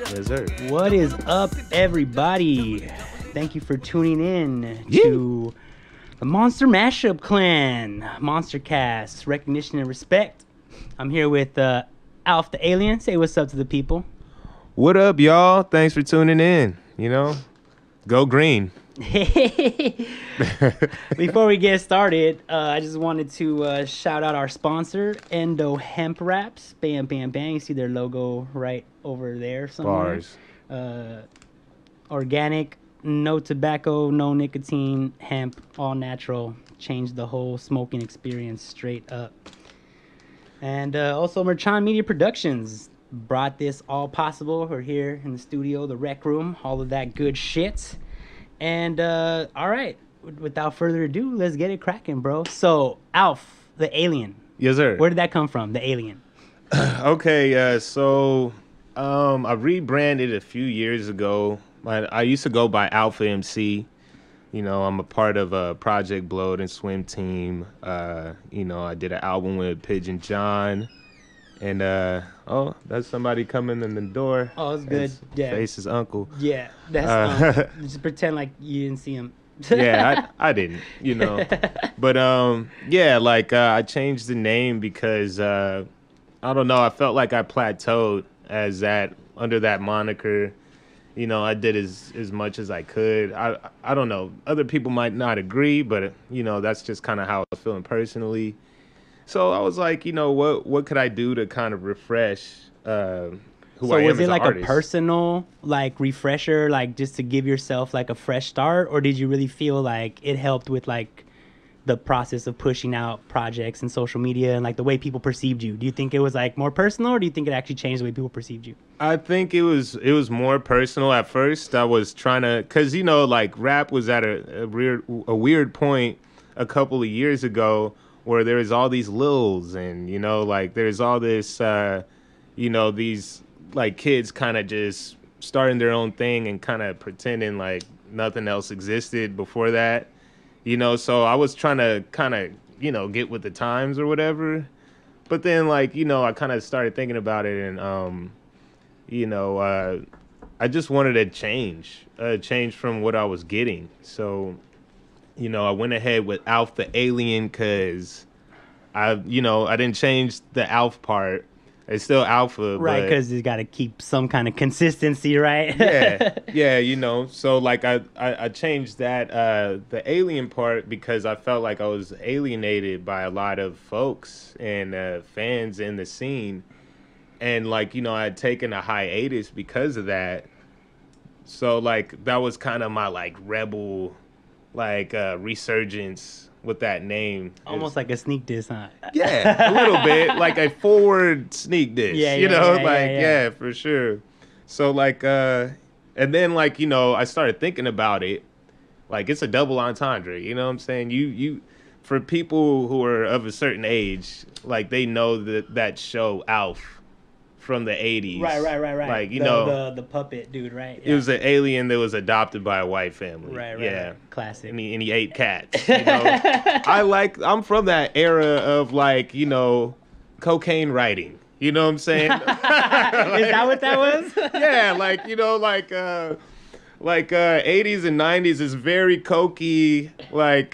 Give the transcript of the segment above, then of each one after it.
Yes, sir. What is up, everybody? Thank you for tuning in to the Monster Mashup Clan, Monster Cast, Recognition and Respect. I'm here with Alph the Alien. Say what's up to the people. What up, y'all? Thanks for tuning in. You know, go green. Before we get started, I just wanted to shout out our sponsor, Endo Hemp Wraps. Bam, bam, bam. You see their logo right over there somewhere. Bars. Organic, no tobacco, no nicotine, hemp, all natural. Changed the whole smoking experience straight up. And also Merchan Media Productions brought this all possible. We're here in the studio, the rec room, all of that good shit. And all right, without further ado, let's get it cracking, bro. So Alph the Alien. Yes, sir. Where did that come from, the Alien? Okay, so I rebranded a few years ago. I used to go by Alpha MC. You know, I'm a part of a Project Bloat and Swim Team. You know, I did an album with Pigeon John. And, oh, that's somebody coming in the door. Oh, it's good. Yeah. Face's uncle. Yeah, that's just pretend like you didn't see him. Yeah, I didn't, you know. But, yeah, like, I changed the name because, I don't know, I felt like I plateaued as that, under that moniker. You know, I did as much as I could. I don't know. Other people might not agree, but, you know, that's just kind of how I was feeling personally. So I was like, you know, what could I do to kind of refresh who I am as an artist? So was it like a personal, like, refresher, like, just to give yourself, like, a fresh start? Or did you really feel like it helped with, like, the process of pushing out projects and social media and, like, the way people perceived you? Do you think it was, like, more personal, or do you think it actually changed the way people perceived you? I think it was more personal at first. I was trying to, because, you know, like, rap was at a weird point a couple of years ago, where there was all these lils and, you know, like there's all this, you know, these like kids kind of just starting their own thing and kind of pretending like nothing else existed before that, you know. So I was trying to kind of, you know, get with the times or whatever. But then, like, you know, I kind of started thinking about it and, you know, I just wanted a change from what I was getting. So, you know, I went ahead with Alph the Alien because I didn't change the Alph part. It's still Alpha. Right, because you got to keep some kind of consistency, right? yeah, you know. So, like, I changed that, the alien part, because I felt like I was alienated by a lot of folks and fans in the scene. And, like, you know, I had taken a hiatus because of that. So, like, that was kind of my, like, rebel, like, resurgence with that name. Almost like a sneak diss, huh? Yeah, a little bit. Like a forward sneak diss, you know? Yeah, for sure. So, like, and then, like, you know, I started thinking about it. Like, it's a double entendre, you know what I'm saying? You for people who are of a certain age, like, they know that show, Alph, from the 80s. Right. Like, you know, the puppet dude, right? Yeah. It was an alien that was adopted by a white family. Right. Yeah. Classic. And he ate cats. You know? I'm from that era of, like, you know, cocaine writing. You know what I'm saying? Is that what that was? Yeah, like, you know, like 80s and 90s is very cokey, like,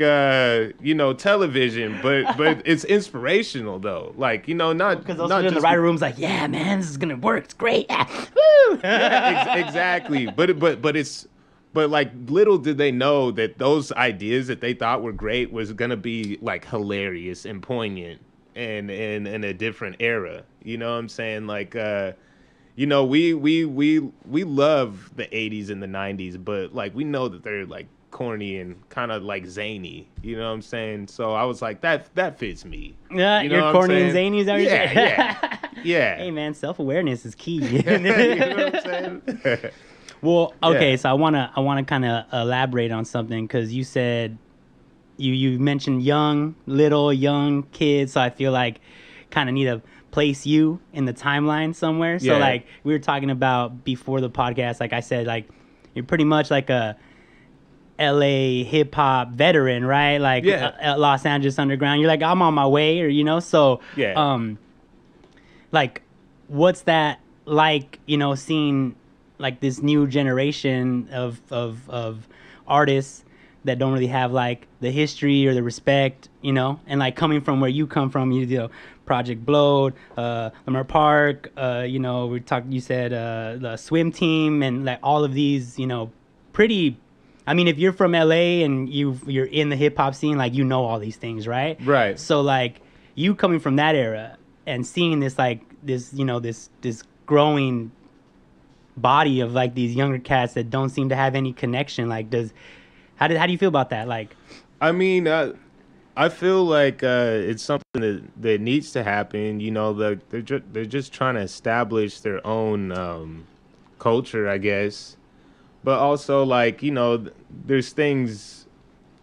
you know, television, but it's inspirational though. Like, you know, because those in the writer room's like, yeah, man, this is gonna work. It's great. Yeah. Woo! Yeah, exactly. But like, little did they know that those ideas that they thought were great was gonna be like hilarious and poignant and in a different era. You know what I'm saying? Like, you know, we love the 80s and the 90s, but, like, we know that they're, like, corny and kind of, like, zany. You know what I'm saying? So I was like, that fits me. Yeah, you know you're corny and zany, is that what you're saying? Yeah. Hey, man, self-awareness is key. You know what I'm saying? Well, okay, yeah. So I wanna kind of elaborate on something, because you said you mentioned young kids, so I feel like kind of need to place you in the timeline somewhere. So like we were talking about before the podcast, like I said, like you're pretty much like a LA hip hop veteran, right? Like Los Angeles underground. You're like, I'm on my way, or you know. So like what's that like? You know, seeing like this new generation of artists that don't really have like the history or the respect, you know, and like coming from where you come from, you know, Project Blowed, Leimart Park, you know, you said the swim team and like all of these, you know, pretty. I mean, if you're from LA and you're in the hip hop scene, like you know all these things, right? Right. So like you coming from that era and seeing this like this, you know, this growing body of like these younger cats that don't seem to have any connection, like how do you feel about that? Like, I mean, I feel like it's something that needs to happen. You know, they're just trying to establish their own culture, I guess. But also, like, you know, there's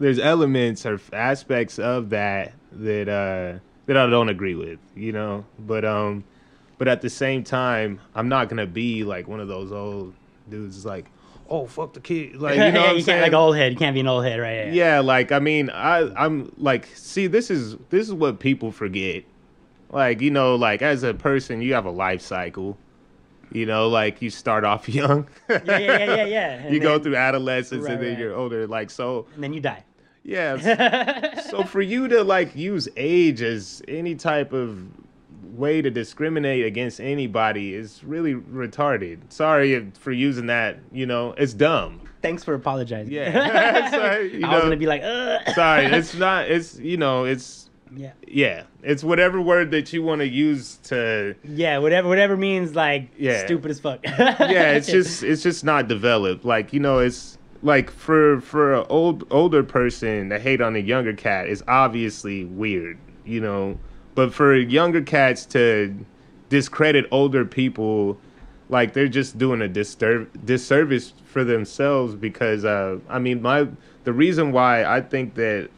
elements or aspects of that I don't agree with. You know, but at the same time, I'm not gonna be like one of those old dudes like, oh fuck the kid, like, you know what I'm you saying? can't like old head. You can't be an old head, right? Yeah, like, I mean, I'm like, see, this is what people forget. Like, you know, like as a person, you have a life cycle. You know, like you start off young. Yeah. You go through adolescence and then right. you're older, like, so. And then you die. Yeah. So for you to like use age as any type of way to discriminate against anybody is really retarded. Sorry for using that. You know, it's dumb. Thanks for apologizing. Yeah. So, you I was know, gonna be like, sorry, it's not. It's, you know, it's. Yeah. Yeah, it's whatever word that you want to use to. Yeah, whatever means like stupid as fuck. Yeah, it's just not developed. Like, you know, it's like for an older person to hate on a younger cat is obviously weird, you know. But for younger cats to discredit older people, like they're just doing a disservice for themselves because I mean the reason why I think that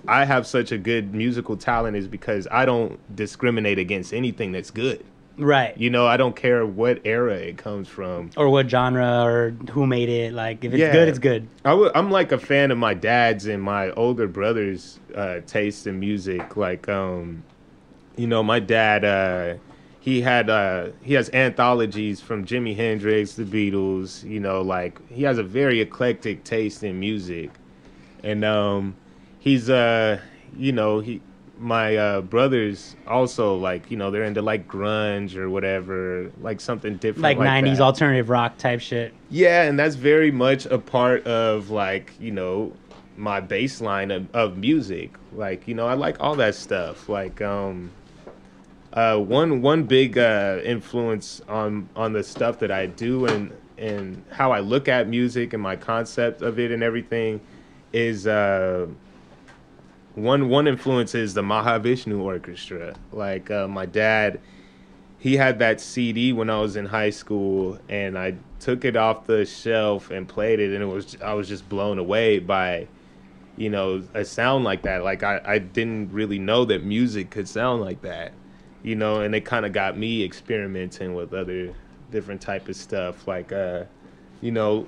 I have such a good musical talent is because I don't discriminate against anything that's good. Right. You know, I don't care what era it comes from. Or what genre or who made it. Like, if it's good, it's good. I'm like a fan of my dad's and my older brother's taste in music. Like, you know, my dad, he has anthologies from Jimi Hendrix, the Beatles, you know, like he has a very eclectic taste in music. And he's you know, my brothers also, like, you know, they're into like grunge or whatever, like something different, like 90s that. Alternative rock type shit. Yeah, and that's very much a part of, like, you know, my baseline of music. Like, you know, I like all that stuff. Like, one big influence on the stuff that I do and how I look at music and my concept of it and everything is one influence is the Mahavishnu Orchestra. Like, my dad, he had that CD when I was in high school, and I took it off the shelf and played it, and I was just blown away by, you know, a sound like that. Like, I didn't really know that music could sound like that, you know, and it kind of got me experimenting with other different type of stuff. Like, you know,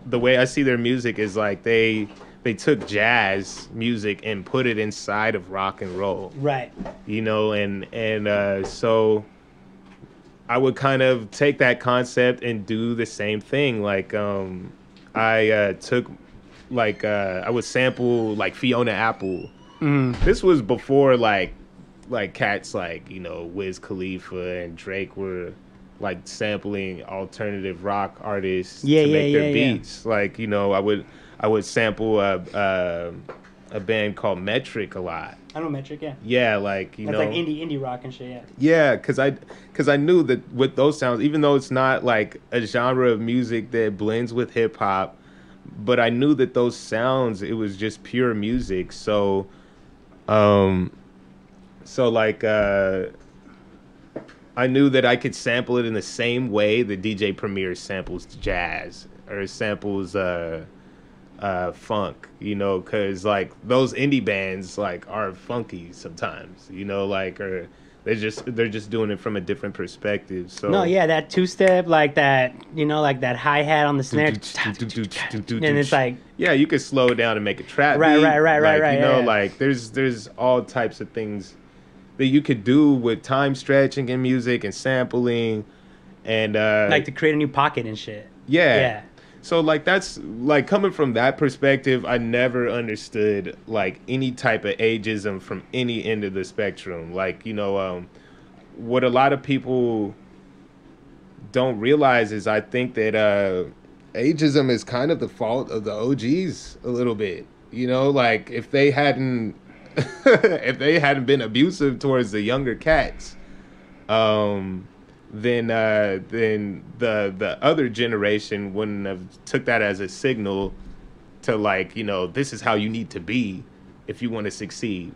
the way I see their music is like they took jazz music and put it inside of rock and roll. Right. You know, and so I would kind of take that concept and do the same thing. Like, I took, like, I would sample, like, Fiona Apple. This was before, like cats like, you know, Wiz Khalifa and Drake were, like, sampling alternative rock artists to make their beats. Like, you know, I would sample a band called Metric a lot. I know Metric, yeah. Yeah, like, you That's know, like indie rock and shit, yeah. Yeah, because I knew that with those sounds, even though it's not like a genre of music that blends with hip hop, but I knew that those sounds, it was just pure music. So, like, I knew that I could sample it in the same way that DJ Premier samples jazz or samples funk, you know, because like those indie bands like are funky sometimes, you know, like, or they're just doing it from a different perspective. So no, yeah, that two step, like that, you know, like that hi hat on the snare, and it's like, yeah, you could slow it down and make a trap beat. Right. You know, like there's all types of things that you could do with time stretching in music and sampling and like to create a new pocket and shit. Yeah. So like that's like coming from that perspective, I never understood like any type of ageism from any end of the spectrum. Like, you know, what a lot of people don't realize is I think that ageism is kind of the fault of the OGs a little bit. You know, like if they hadn't if they hadn't been abusive towards the younger cats, then the other generation wouldn't have took that as a signal to like, you know, this is how you need to be if you want to succeed.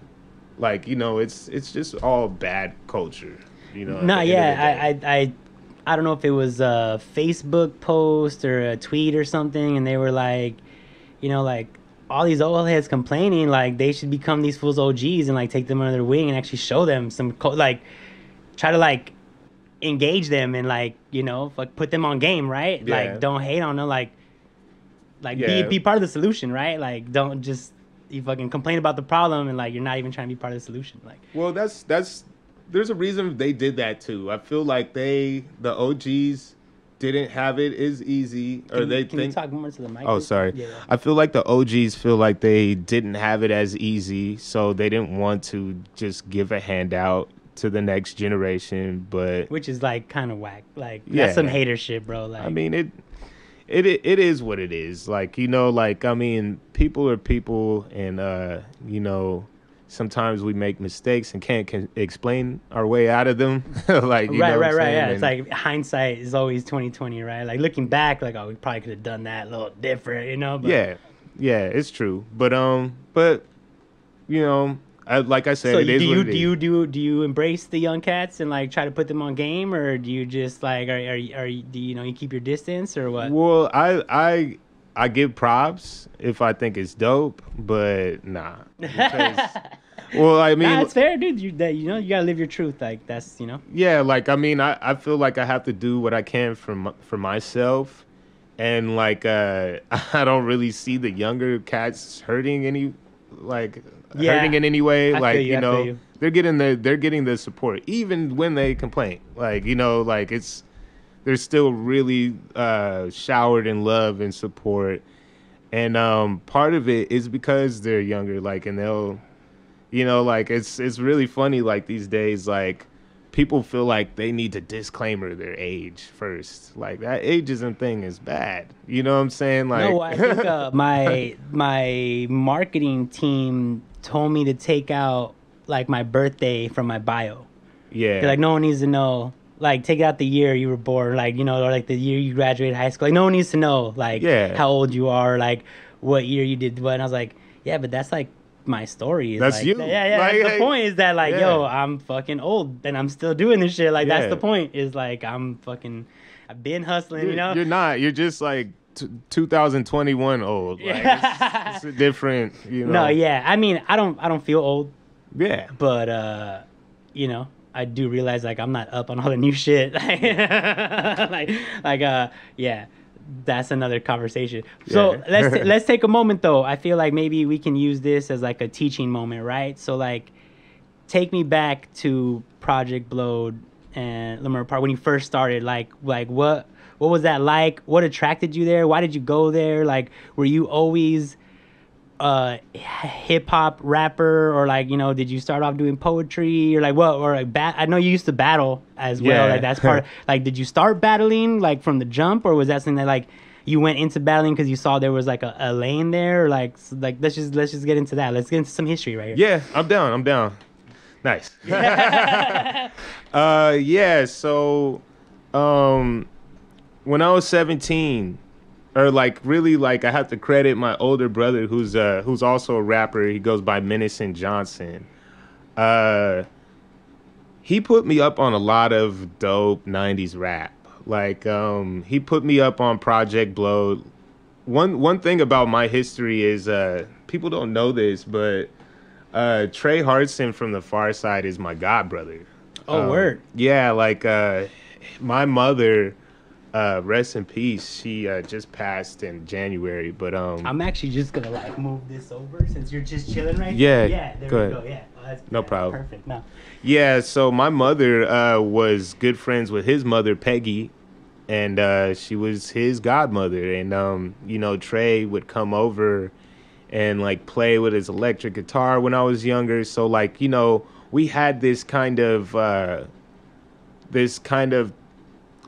Like, you know, it's just all bad culture, you know. No, yeah, I don't know if it was a Facebook post or a tweet or something, and they were like, you know, like all these old heads complaining like they should become these fools OGs and like take them under their wing and actually show them some like try to like engage them and like, you know, like put them on game, right? Yeah. Like don't hate on them, like be part of the solution, right? Like don't just you fucking complain about the problem and like you're not even trying to be part of the solution. Like, well, that's there's a reason they did that too. I feel like the OGs didn't have it as easy, or can you talk more to the mic? Oh, sorry. Yeah. I feel like the OGs feel like they didn't have it as easy, so they didn't want to just give a handout to the next generation. But which is like kind of whack. Like that's some hater shit, bro. Like, I mean, it is what it is. Like, you know, like I mean, people are people, and you know, sometimes we make mistakes and can't explain our way out of them. Like, you know right. Yeah, and it's like hindsight is always 20/20, right? Like looking back, like oh, we probably could have done that a little different, you know? But, yeah, it's true. But you know, like I said, so it is what it is. do you embrace the young cats and like try to put them on game, or do you just like are you do you know you keep your distance or what? Well, I give props if I think it's dope, but nah. Because, well, I mean, it's fair, dude. You know you gotta live your truth. Like that's, you know. Yeah, like I mean, I feel like I have to do what I can for myself, and like I don't really see the younger cats hurting hurting in any way. Like you know, they're getting the support even when they complain. Like, you know, like they're still really showered in love and support, and part of it is because they're younger. Like, and they'll, you know, like it's really funny. Like these days, like people feel like they need to disclaimer their age first. Like that ageism thing is bad. You know what I'm saying? Like, no, I think my marketing team told me to take out like my birthday from my bio. Yeah, like no one needs to know. Like, take out the year you were born, like, you know, or like the year you graduated high school. Like, no one needs to know, like, how old you are, like, what year you did what. And I was like, yeah, but that's like my story. That's like, you. Yeah. Like, the point is that, like, yo, I'm fucking old and I'm still doing this shit. Like, that's the point. Is like I've been hustling. You know, you're not. You're just like 2021 old. Like, it's a different. You know. No, yeah. I mean, I don't feel old. Yeah. But you know, I do realize like I'm not up on all the new shit. Yeah, that's another conversation. So let's take a moment though. I feel like maybe we can use this as like a teaching moment, right? So like, take me back to Project Blowed and Leimart Park when you first started. Like what was that like? What attracted you there? Why did you go there? Like, were you always hip hop rapper, or like, you know, did you start off doing poetry or like what, or like I know you used to battle as well. Like that's part of, like, did you start battling like from the jump, or was that something that like you went into battling because you saw there was like a lane there, or like let's just get into that. Let's get into some history right here. Yeah, I'm down. Nice. So when I was 17, or like really, like I have to credit my older brother who's also a rapper. He goes by Menacing Johnson. He put me up on a lot of dope 90s rap. Like he put me up on Project Blowed. One thing about my history is people don't know this, but Trey Hardson from the Far Side is my god brother. Oh, word. Yeah, like my mother, rest in peace, she just passed in January, but I'm actually just gonna like move this over since you're just chilling right yeah there. Yeah, there go we ahead. go. Yeah. that's No problem. Perfect. No. Yeah, so my mother was good friends with his mother, Peggy, and she was his godmother. And you know, Trey would come over and like play with his electric guitar when I was younger. So like, you know, we had this kind of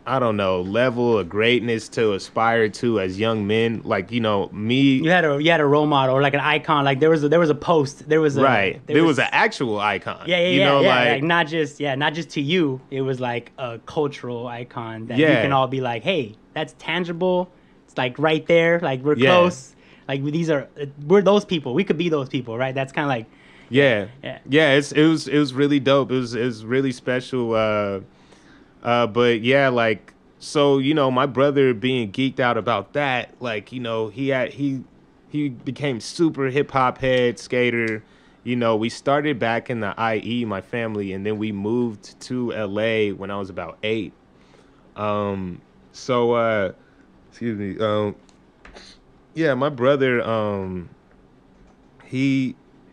I don't know, level of greatness to aspire to as young men. Like, you know, me. You had a role model or like an icon. Like there was a post. There was an actual icon. Yeah, you know, like not just to you. It was like a cultural icon that you Yeah. can all be like, hey, that's tangible. It's like right there. Like we're close. Like we're those people. We could be those people, right? That's kind of like. Yeah. Yeah. It was really dope. It was really special. But yeah, like, so, you know, my brother being geeked out about that, like, you know, he became super hip hop head skater. You know, we started back in the IE, my family, and then we moved to LA when I was about 8. Excuse me. Yeah, my brother,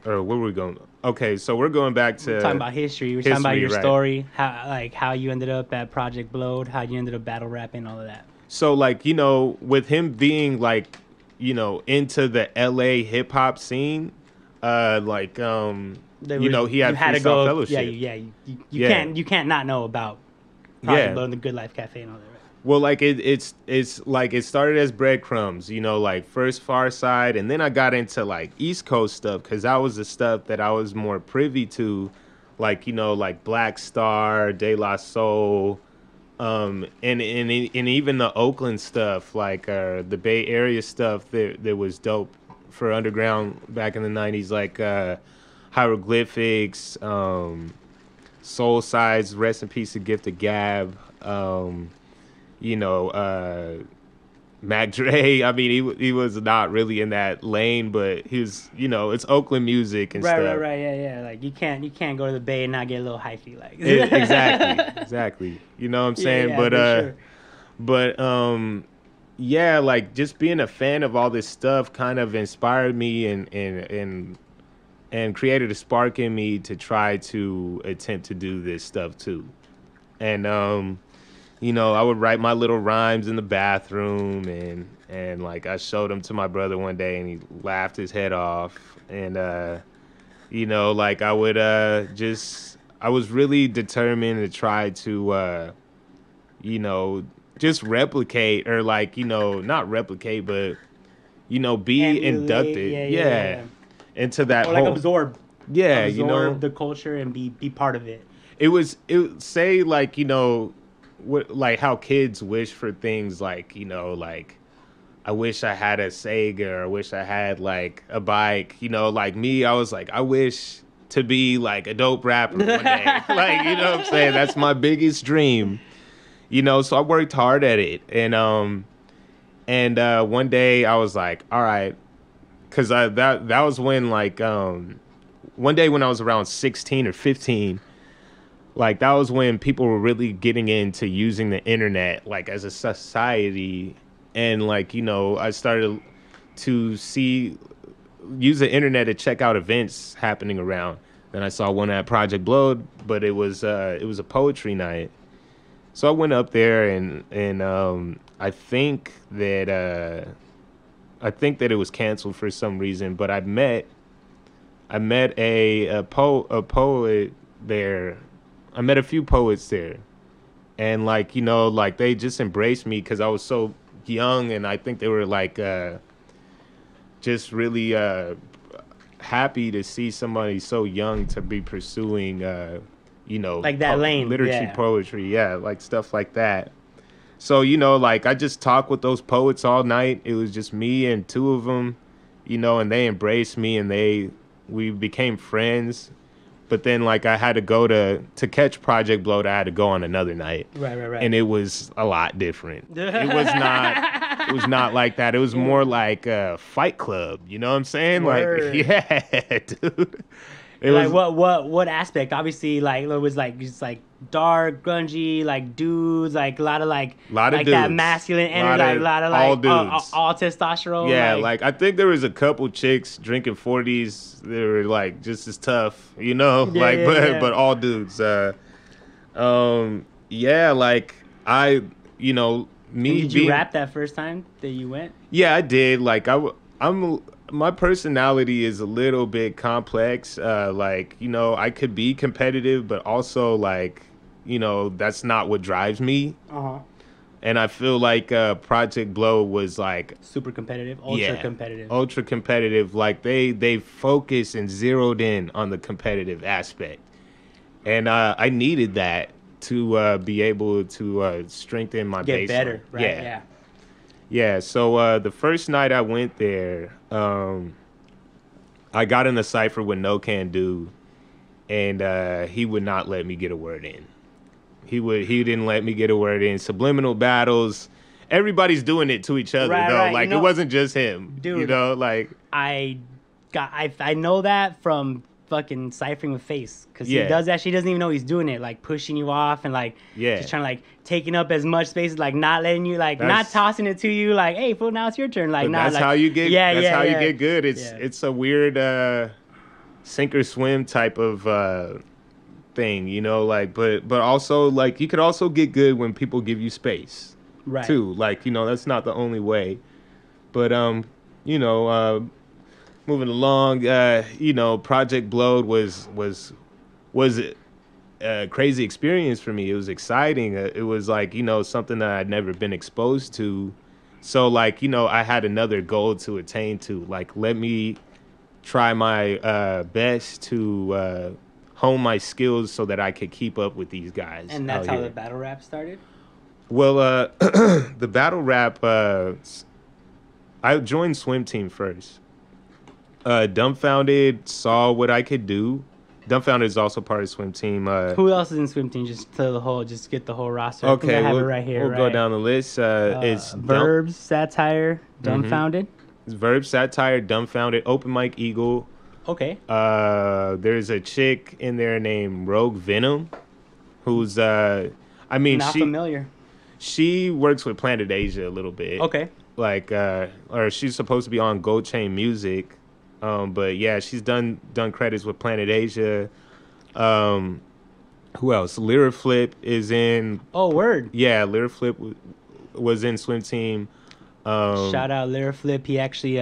where were we going? Okay, so we're going back to... We're talking about history. We're talking about your story, how you ended up at Project Blowed, how you ended up battle rapping, all of that. So, like, you know, with him being, like, you know, into the LA hip-hop scene, you know, he had Freestyle Fellowship. You can't not know about Project Blowed and the Good Life Cafe and all that, right? Well, like it's like it started as breadcrumbs, you know, like first Far Side, and then I got into like East Coast stuff because that was the stuff that I was more privy to, like, you know, like Black Star, De La Soul, and even the Oakland stuff, like the Bay Area stuff that was dope for underground back in the 90s, like Hieroglyphics, Soul Sides, rest in peace to Gift of Gab. You know, Mac Dre. I mean, he was not really in that lane, but he was, you know, it's Oakland music and stuff. Right. Yeah. Like you can't go to the Bay and not get a little hyphy, like. Exactly. You know what I'm saying? Yeah, for sure. Yeah, like just being a fan of all this stuff kind of inspired me and created a spark in me to try to attempt to do this stuff too. And you know, I would write my little rhymes in the bathroom, and like I showed them to my brother one day, and he laughed his head off. And you know, like I was really determined to try to, you know, just replicate, or like, you know, not replicate, but you know, be inducted, into that or like absorb you know, the culture and be part of it. It say like, you know, like how kids wish for things, like, you know, like I wish I had a Sega, or I wish I had like a bike, you know, like me, I was like, I wish to be like a dope rapper one day. Like, you know what I'm saying? That's my biggest dream, you know, so I worked hard at it. And one day I was like, all right, because that was when, like, one day when I was around 16 or 15, like that was when people were really getting into using the internet, like as a society. And like, you know, I started to use the internet to check out events happening around. Then I saw one at Project Blowed, but it was a poetry night. So I went up there, and I think that it was canceled for some reason. But I met a poet there. I met a few poets there, and like, you know, like they just embraced me because I was so young, and I think they were like just really happy to see somebody so young to be pursuing you know, like that lane, literature, poetry, like stuff like that. So, you know, like I just talked with those poets all night. It was just me and two of them, you know, and they embraced me, and we became friends. But then, like, I had to go to catch Project Blowed. I had to go on another night. Right. And it was a lot different. It was not like that. It was more like a Fight Club. You know what I'm saying? Word. Like, yeah, dude. Like what aspect? Obviously, like it was like just like dark, grungy, like dudes, like a lot of like Lot of like that dudes. masculine energy, like a lot of like all dudes. all testosterone. Yeah, like I think there was a couple chicks drinking 40s. They were like just as tough, you know, Yeah, like yeah. but all dudes. Yeah, like I, you know, me And did you being rap that first time that you went? yeah, I did. Like I'm my personality is a little bit complex. Like, you know, I could be competitive, but also like, you know, that's not what drives me. Uh-huh. And I feel like Project Blow was like Super competitive, ultra competitive. ultra competitive. Like they focused and zeroed in on the competitive aspect, and I needed that to be able to strengthen my Get baseline. better, right? Yeah. Yeah. So the first night I went there, I got in a cipher with No Can Do, and he would not let me get a word in. He didn't let me get a word in. Subliminal battles. Everybody's doing it to each other Right, though. right. Like You know, it wasn't just him. dude, You know, like I know that from fucking ciphering with Face, because Yeah. he does that. She doesn't even know he's doing it, like pushing you off and like Yeah. just trying to like taking up as much space, like not letting you, like not That's- tossing it to you, like hey fool, now it's your turn, like but nah, that's like, how you get yeah, that's yeah, how yeah. you get good. Yeah. It's a weird sink or swim type of thing, you know, like but also like you could also get good when people give you space. Right. Too. Like, you know, that's not the only way. But you know, moving along, you know, Project Blowed was a crazy experience for me. It was exciting. It was like, you know, something that I'd never been exposed to. So like, you know, I had another goal to attain to. Like, let me try my best to hone my skills so that I could keep up with these guys. And that's out how here. the battle rap started. Well, the battle rap, I joined Swim Team first. Dumbfounded saw what I could do. Dumbfounded is also part of Swim Team. Who else is in Swim Team? Just to the whole, just get the whole roster. I think Okay, I have we'll, it right here. we'll right? go down the list. It's Verbs, Satire, Dumbfounded. It's Verb, Satire, Dumbfounded, Open Mike Eagle. Okay. There's a chick in there named Rogue Venom, who's I mean Not familiar. she works with Planet Asia a little bit. Okay. Like or she's supposed to be on Gold Chain Music. But yeah, she's done credits with Planet Asia. Who else? Lyraflip is in. Oh, word. Yeah, Lyraflip was in Swim Team. Shout out Lyraflip. He actually,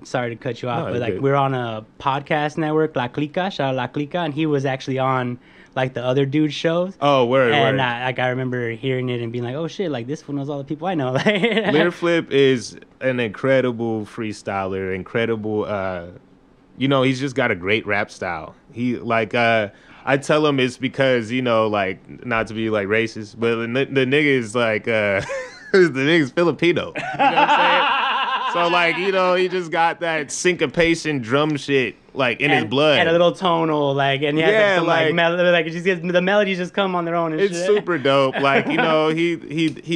sorry to cut you off, No, but like good. we're on a podcast network, La Clica. Shout out La Clica, and he was actually on like the other dude's shows. Oh, word. And I remember hearing it and being like, oh shit, like this one knows all the people I know. Lyraflip is an incredible freestyler, incredible. You know, he's just got a great rap style. He like I tell him it's because, you know, like not to be like racist, but the nigga is like the nigga's Filipino. You know what I'm saying? So like, you know, he just got that syncopation drum shit like in his blood. And a little tonal, like, and he has Yeah, like, some, like like it just gets, the melodies just come on their own and it's shit. super dope. Like, you know, he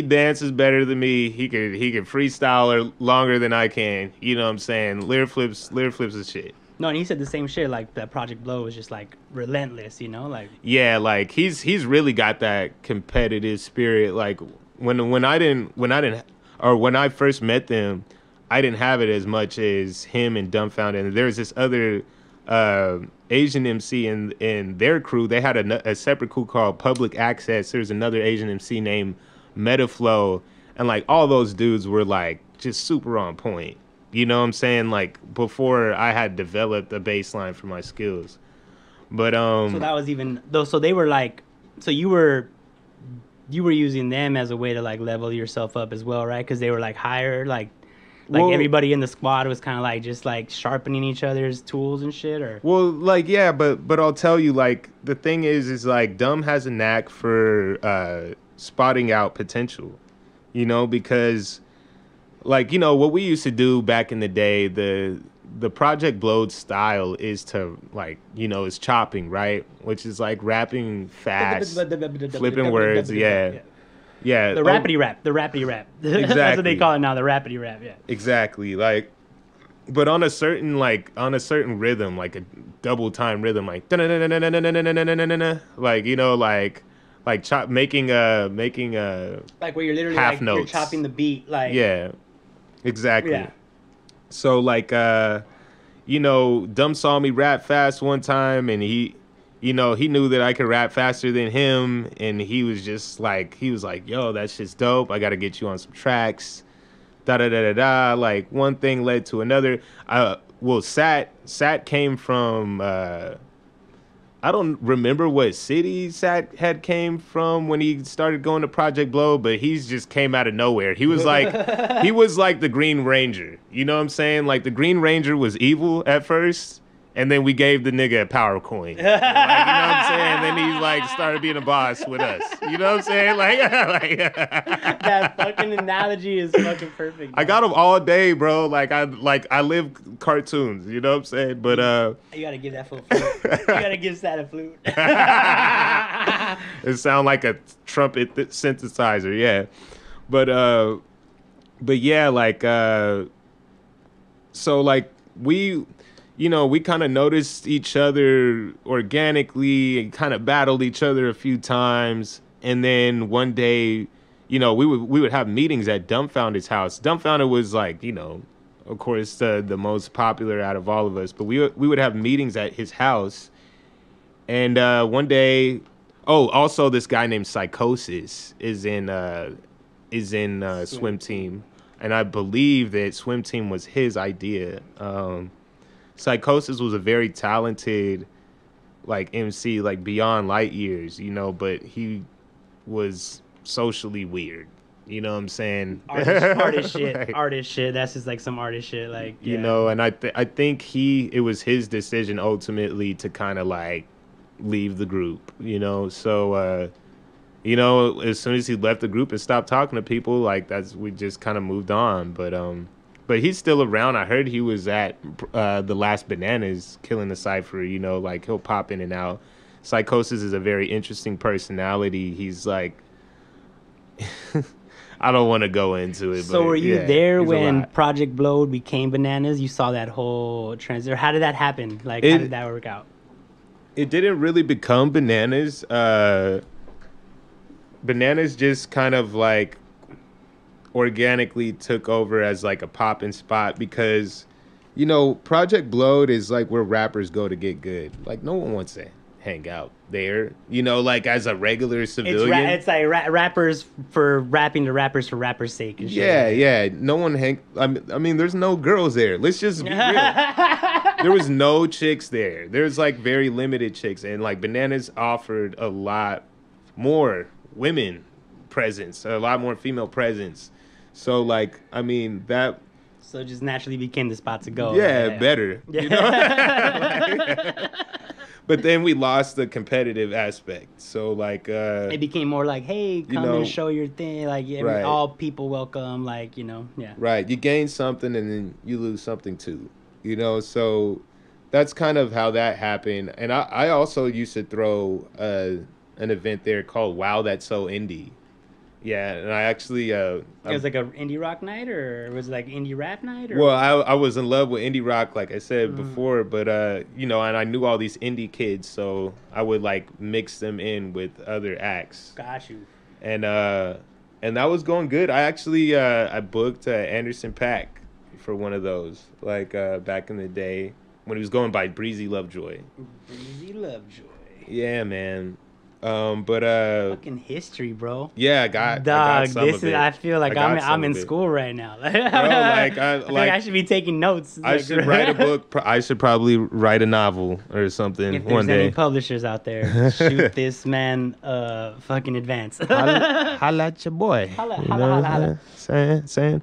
dances better than me. He can freestyle longer than I can. You know what I'm saying? Lyraflips is shit. No, and he said the same shit. Like that Project Blow was just like relentless, you know, like Yeah, like he's really got that competitive spirit. Like when I first met them, I didn't have it as much as him and Dumbfounded. And there's this other Asian MC in their crew. They had a separate crew called Public Access. There's another Asian MC named Metaflow, and like all those dudes were like just super on point. You know what I'm saying? Like before I had developed a baseline for my skills. But so that was even though. So they were like, so you were using them as a way to like level yourself up as well, right? Because they were like higher, like Well, everybody in the squad was kind of like just like sharpening each other's tools and shit, or well, like yeah, but I'll tell you, like the thing is like Dumb has a knack for spotting out potential, you know, because like, you know, what we used to do back in the day, the Project Blowed style is to like, you know, is chopping, right? Which is like rapping fast, flipping words, yeah. Yeah. The rapidy rap. That's what they Exactly. call it now, the rapidy rap, yeah. Exactly. Like, but on a certain rhythm, like a double time rhythm, like like, you know, like like making like where you're literally half like notes. you're chopping the beat, like Yeah, exactly. Yeah. So like you know, Dumb saw me rap fast one time, and he knew that I could rap faster than him, and he was like, yo, that shit's dope. I got to get you on some tracks. Da da da da da. Like one thing led to another. Well, Sat came from. I don't remember what city Sat had came from when he started going to Project Blow, but he's just came out of nowhere. He was like the Green Ranger. You know what I'm saying? Like the Green Ranger was evil at first, and then we gave the nigga a power coin. Like, you know what I'm saying? And then he like started being a boss with us. You know what I'm saying? Like that fucking analogy is fucking perfect. I got him all day, bro. Like I live cartoons. You know what I'm saying? But you gotta give that fool a flute. You gotta give Sat a flute. It sound like a trumpet synthesizer, yeah. But yeah, like so like we kind of noticed each other organically and kind of battled each other a few times. And then one day, we would have meetings at Dumbfounded's house. Dumbfounded was like, of course, the most popular out of all of us. But we would have meetings at his house. And one day, also this guy named Psychosis is in Swim Team. And I believe that Swim Team was his idea. Psychosis was a very talented, like, MC, like, beyond light years, but he was socially weird. You know what I'm saying? Artist shit. Like, artist shit. That's just like some artist shit. Like, yeah. And I think it was his decision ultimately to kind of like leave the group, So, as soon as he left the group and stopped talking to people, like we just kind of moved on. But he's still around. I heard he was at the Last Bananas killing the cypher. Like he'll pop in and out. Psychosis is a very interesting personality. He's like, I don't want to go into it. So but were you yeah, there he's a when lot. Project Blowed became Bananas? You saw that whole transition. How did that happen? Like, how did that work out? It didn't really become Bananas. Bananas just kind of like organically took over as like a poppin' spot because, Project Blowed is like where rappers go to get good. Like no one wants to hang out there, like as a regular civilian. It's like rappers for rapping to rappers for rappers' sake. And shit. Yeah. No one I mean, there's no girls there. Let's just be real. There was no chicks there. There's like very limited chicks, and like Bananas offered a lot more women presence, a lot more female presence. So like, I mean that. So it just naturally became the spot to go. Yeah, better. Yeah. But then we lost the competitive aspect. So like, it became more like, hey, come and show your thing. Like right. all people welcome. Like yeah. Right. You gain something and then you lose something too. So that's kind of how that happened. And I also used to throw an event there called Wow That's So Indie. Yeah, and I actually... it was like an indie rock night, or was it like indie rap night? Or? Well, I was in love with indie rock, like I said before, but, and I knew all these indie kids, so I would, like, mix them in with other acts. Got you. And that was going good. I actually, I booked Anderson .Paak for one of those, like, back in the day, when he was going by Breezy Lovejoy. Breezy Lovejoy. Yeah, man. But fucking history, bro. Yeah, I got some of it. I feel like I'm in school right now. Bro, I should be taking notes. I should write a book. I should probably write a novel or something if one day. There's any publishers out there, shoot this man fucking advance. Holla at your boy. Holla. Saying.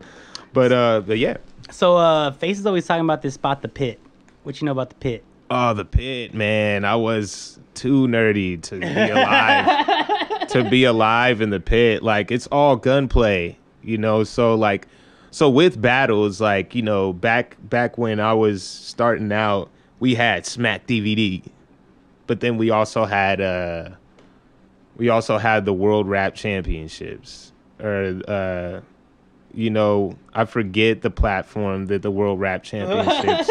But yeah. So Face is always talking about this spot, the Pit. What you know about the Pit? Oh, the Pit, man. I was too nerdy to be alive. To be alive in the Pit. Like, it's all gunplay, So with battles, like, back when I was starting out, we had Smack DVD. But then we also had the World Rap Championships. Or I forget the platform that the World Rap Championships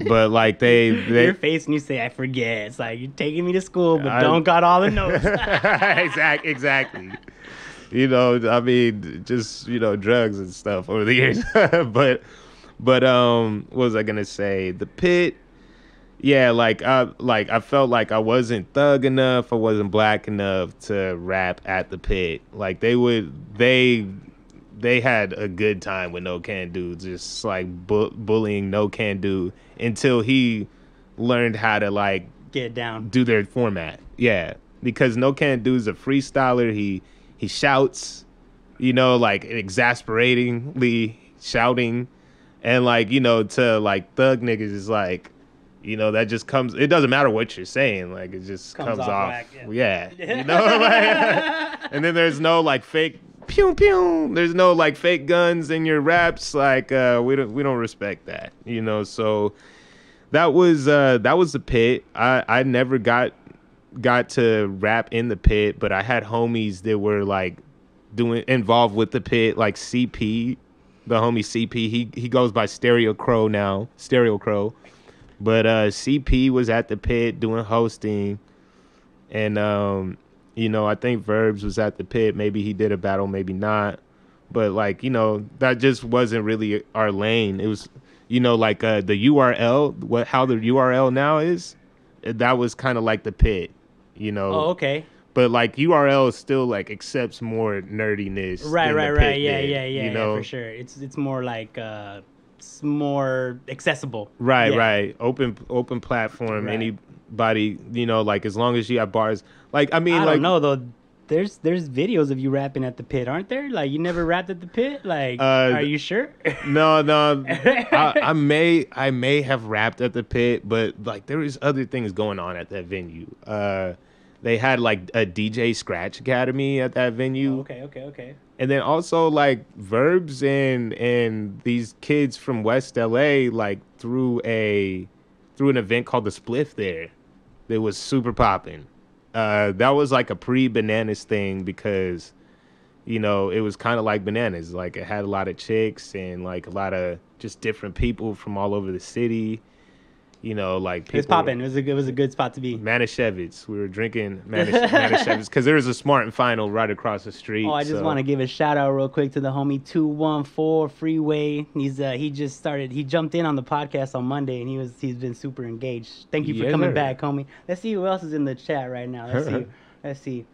But like Your face when you say I forget. It's like you're taking me to school, but don't got all the notes. Exactly. You know, I mean, just, you know, drugs and stuff over the years. but what was I gonna say? The Pit. Yeah, I felt like I wasn't thug enough, I wasn't black enough to rap at the Pit. Like they had a good time with No Can Do, just like bullying No Can Do until he learned how to like get down, do their format. Yeah, because No Can Do is a freestyler. He shouts, you know, like exasperatingly shouting, and like, you know, to like thug niggas is like, you know, that just comes. It doesn't matter what you're saying, like it just comes off. Whack, yeah, you know. Like, and then there's no like fake pew pew. There's no like fake guns in your raps. Like we don't respect that, you know. So that was the Pit. I never got to rap in the Pit, but I had homies that were like involved with the Pit, like CP, the homie CP. He goes by Stereo Crow now, Stereo Crow. But CP was at the Pit doing hosting, and you know, I think Verbs was at the Pit. Maybe he did a battle, maybe not. But like, you know, that just wasn't really our lane. It was, you know, like the URL, how the URL now is. That was kind of like the Pit, you know. Oh, okay. But like URL still like accepts more nerdiness. Right. Yeah. You know, for sure. It's more like it's more accessible. Right. Open platform. Right. Anybody, you know, like as long as you have bars. Like I mean, I like, don't know though. There's videos of you rapping at the Pit, aren't there? Like you never rapped at the Pit. Like, are you sure? No. I may have rapped at the Pit, but like there is other things going on at that venue. They had like a DJ Scratch Academy at that venue. Oh, okay. And then also like Verbs and these kids from West LA like threw an event called the Spliff there. That was super popping. That was like a pre-Bananas thing because, you know, it was kind of like Bananas. Like it had a lot of chicks and like a lot of just different people from all over the city. You know, like people. It's popping. It was a good spot to be. Manischewitz. We were drinking Manischewitz because there was a Smart and Final right across the street. Oh, I just want to give a shout out real quick to the homie 214 Freeway. He jumped in on the podcast on Monday and he's been super engaged. Thank you for coming back, homie. Let's see who else is in the chat right now. Let's see.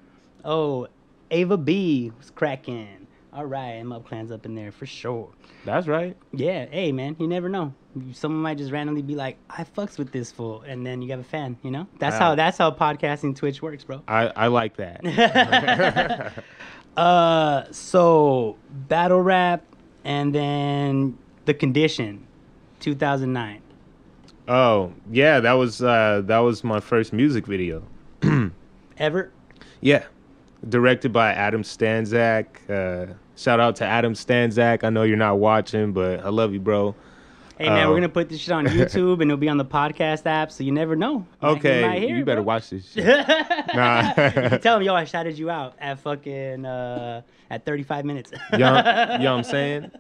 Oh, Ava B was cracking. All right, MMUp Clan's up in there for sure. That's right. Yeah, hey man, you never know. Someone might just randomly be like, "I fucks with this fool," and then you have a fan. You know, that's how podcasting Twitch works, bro. I like that. So battle rap, and then The Condition, 2009. Oh yeah, that was my first music video. Ever? Yeah, directed by Adam Stanzak. Shout out to Adam Stanzak. I know you're not watching, but I love you, bro. Hey man, we're gonna put this shit on YouTube and it'll be on the podcast app, so you never know. Okay, you better watch this shit. Nah. You tell him, yo, I shouted you out at fucking at 35 minutes. You know what I'm saying?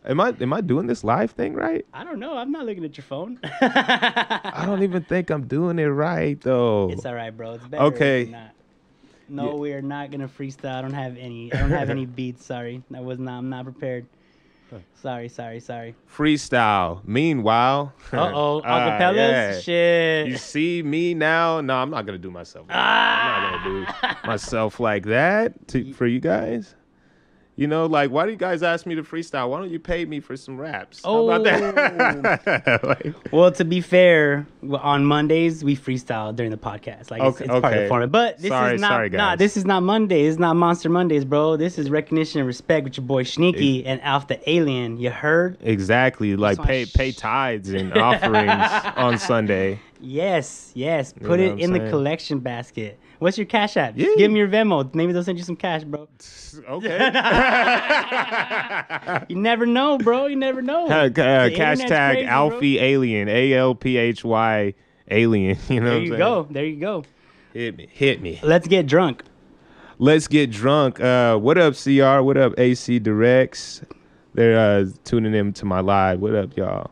Am I doing this live thing right? I don't know. I'm not looking at your phone. I don't even think I'm doing it right though. It's all right, bro. It's better. Okay. If not. No, we're not gonna freestyle. I don't have any beats. Sorry, I'm not prepared. Sorry. Freestyle. Meanwhile. Acapellas. Yeah. Shit. You see me now? No, I'm not gonna do myself. I'm not gonna do myself like that for you guys. You know, like, why do you guys ask me to freestyle? Why don't you pay me for some raps? How about that? Well, to be fair, on Mondays we freestyle during the podcast. Like, it's part of the format. But this is not. This is not Monday. It's not Monster Mondays, bro. This is recognition and respect with your boy Sneaky and Alph the Alien. You heard? Exactly. Like, pay tithes and offerings on Sunday. Yes. Put it in the collection basket. What's your Cash App? Just give me your Venmo. Maybe they'll send you some cash, bro. Okay. You never know, bro. You never know. Cash tag crazy, Alphy bro. Alien. ALPHY Alien. You know There you go. Hit me. Let's get drunk. What up, CR? What up, AC Directs? They're tuning in to my live. What up, y'all?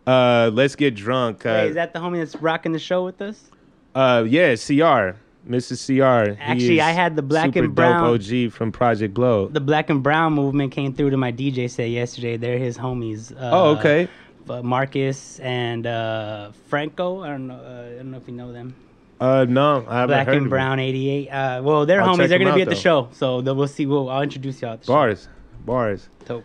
Let's Get Drunk. Wait, is that the homie that's rocking the show with us? Yeah, CR. Mrs. CR. Actually, I had the Black super and Brown. dope OG from Project Blow. The Black and Brown movement came through to my DJ set yesterday. They're his homies. Oh, okay. Marcus and Franco. I don't know if you know them. No, I haven't Black heard and of Brown 88. Well, they're I'll homies. check They're gonna them be out, at the though. show, so we'll see. I'll introduce y'all at the Bars. Bars. show.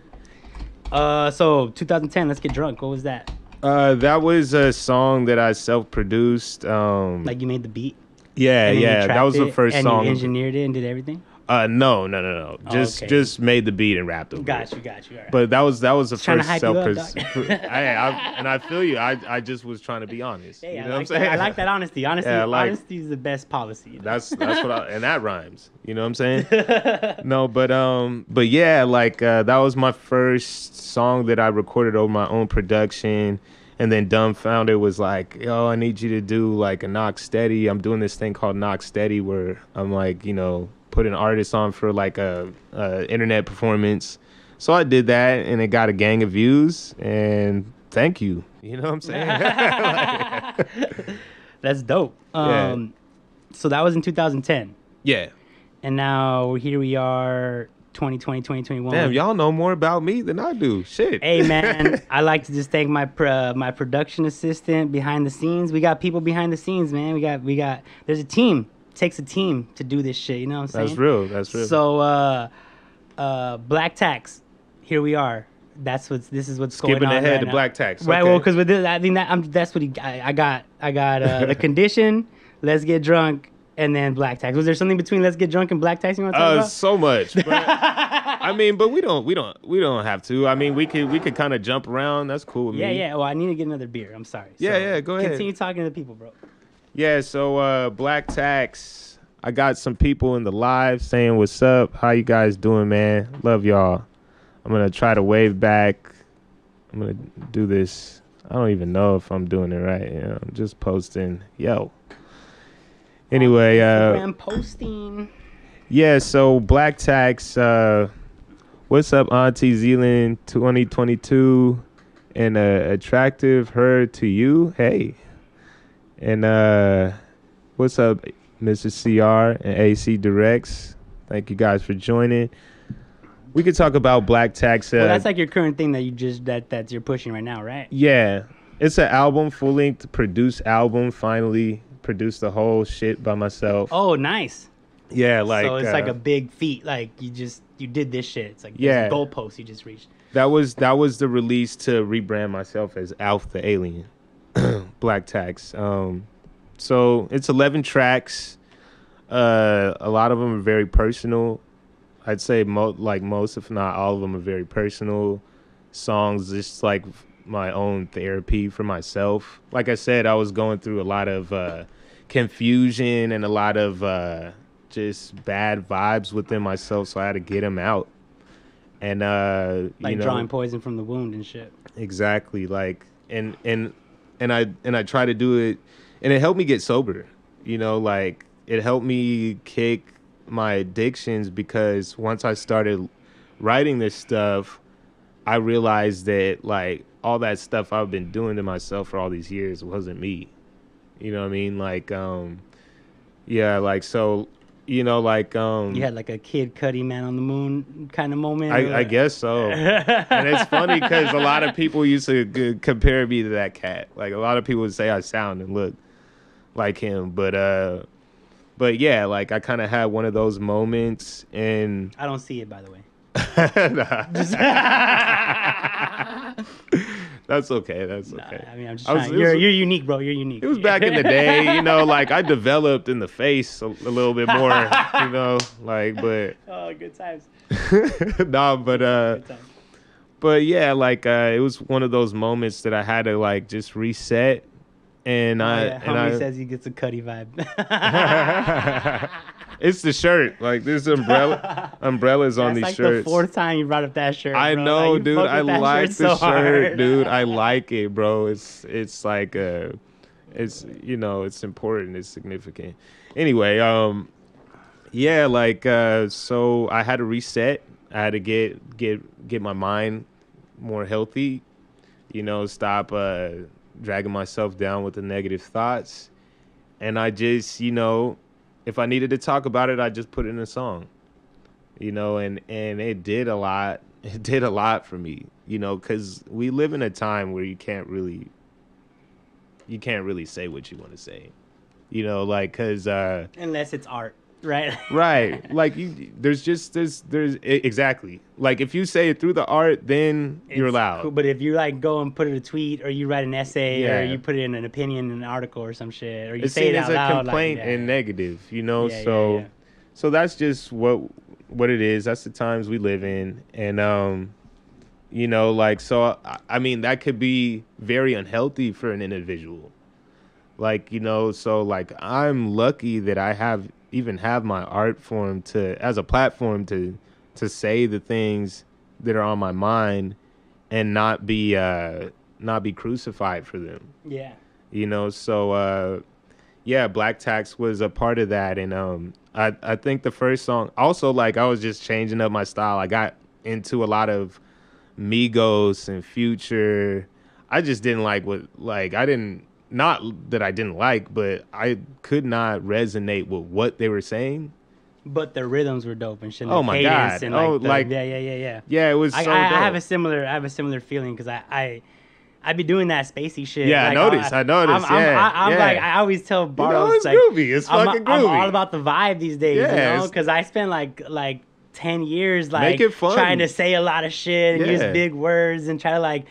Dope. So 2010. Let's Get Drunk. What was that? That was a song that I self-produced. Like you made the beat? Yeah, And then you yeah. That tracked was the it, first and song. you engineered it and did everything? No. Oh, okay. Just made the beat and rapped over it. Got you. All right. But that was the trying to first hype you up, self-produced. dog. And I feel you. I just was trying to be honest. Hey, you I know what I'm like saying? that. I like that honesty. Honesty, Yeah, honesty is the best policy. That's what and that rhymes. You know what I'm saying? No, but yeah, like that was my first song that I recorded over my own production. And then Dumbfounded was like, yo, I need you to do like a Knock Steady. I'm doing this thing called Knock Steady where I'm like, putting artists on for like a internet performance. So I did that and it got a gang of views and thank you. You know what I'm saying? That's dope. Yeah. So that was in 2010. Yeah. And now here we are, 2020, 2021. Damn, y'all know more about me than I do. Shit. Hey, man, I like to just thank my my production assistant behind the scenes. We got people behind the scenes, man. We got. There's a team. It takes a team to do this shit. You know what I'm saying? That's real. So, Black Tax. Here we are. This is what's Skipping going on ahead right to now. Black Tax. Right. Okay. Well, because with this, I think that's what I got the condition. Let's Get Drunk. And then Black Tax. Was there something between Let's Get Drunk and Black Tax you want to talk about? So much. But, I mean, but we don't have to. I mean, we could kind of jump around. That's cool with me. Yeah. Well, I need to get another beer. I'm sorry. Yeah, go ahead. Continue talking to the people, bro. Yeah, so Black Tax. I got some people in the live saying what's up. How you guys doing, man? Love y'all. I'm gonna try to wave back. I'm gonna do this. I don't even know if I'm doing it right. I'm just posting. Yo. Anyway, Instagram posting. Yeah, so Black Tax, what's up, Auntie Zealand 2022, and attractive her to you, hey. And what's up, Mrs. CR and AC Directs, thank you guys for joining. We could talk about Black Tax. Well, that's like your current thing that you just that you're pushing right now, right? Yeah, it's an album, full-length produced album, finally. Produced the whole shit by myself. Oh, nice. Yeah, like so it's like a big feat. Like you did this shit. It's like yeah, goalpost you just reached. That was the release to rebrand myself as Alph the Alien, Black Tax. So it's 11 tracks. A lot of them are very personal. I'd say most, if not all of them, are very personal songs. Just like my own therapy for myself. Like I said, I was going through a lot of confusion and a lot of just bad vibes within myself, so I had to get them out. And drawing poison from the wound and shit. Exactly. Like and I try to do it, and it helped me get sober. Like it helped me kick my addictions, because once I started writing this stuff, I realized that like all that stuff I've been doing to myself for all these years wasn't me. You know what I mean? Like, yeah, like, so, you had like a Kid Cudi Man on the Moon kind of moment. I guess so. And it's funny because a lot of people used to compare me to that cat. Like a lot of people would say I sound and look like him, but yeah, like I kind of had one of those moments, and I don't see it, by the way. That's okay. That's okay. I mean, I'm just trying. You're unique, bro. You're unique. It was back in the day, like I developed in the face a little bit more, but. Oh, good times. No, but yeah, like it was one of those moments that I had to like just reset, and Homie says he gets a Cudi vibe. It's the shirt. Like there's umbrellas on these like shirts. That's like the fourth time you brought up that shirt. I bro. know, like, dude. I like the shirt, dude. I like like it, bro. It's like it's it's important. It's significant. Anyway, yeah, like so I had to reset. I had to get my mind more healthy, You know, stop dragging myself down with the negative thoughts. And I just, you know, if I needed to talk about it, I just put it in a song. You know, and it did a lot. It did a lot for me, you know, because we live in a time where you can't really say what you want to say, you know, like, because unless it's art, right? right, like there's exactly, like if you say it through the art, then you're allowed. Cool, but if you like go and put it a tweet, or you write an essay, Yeah. or you put it in an opinion in an article or some shit, or you It's say seen it as out a loud, complaint like, and negative, you know. Yeah, so yeah. so that's just what it is. That's the times we live in. And you know, like, so I mean, that could be very unhealthy for an individual, like, you know. So like, I'm lucky that I have my art form as a platform to say the things that are on my mind and not be crucified for them, Yeah. you know. So yeah, Black Tax was a part of that. And I think the first song also, like, I was just changing up my style. I got into a lot of Migos and Future. I just didn't like not that I didn't like, but I could not resonate with what they were saying. But the rhythms were dope and shit. Oh the my cadence God. And Oh, like, like- yeah. Yeah, it was so I dope. have a similar feeling, because I be doing that spacey shit. Yeah, I like, noticed. I'm yeah. like, I always tell Bartos, You know, it's like, groovy. It's fucking groovy. I'm all about the vibe these days, Yeah, you know, it's- because I spent like 10 years like Make it fun. trying to say a lot of shit and use Yeah. big words and try to like.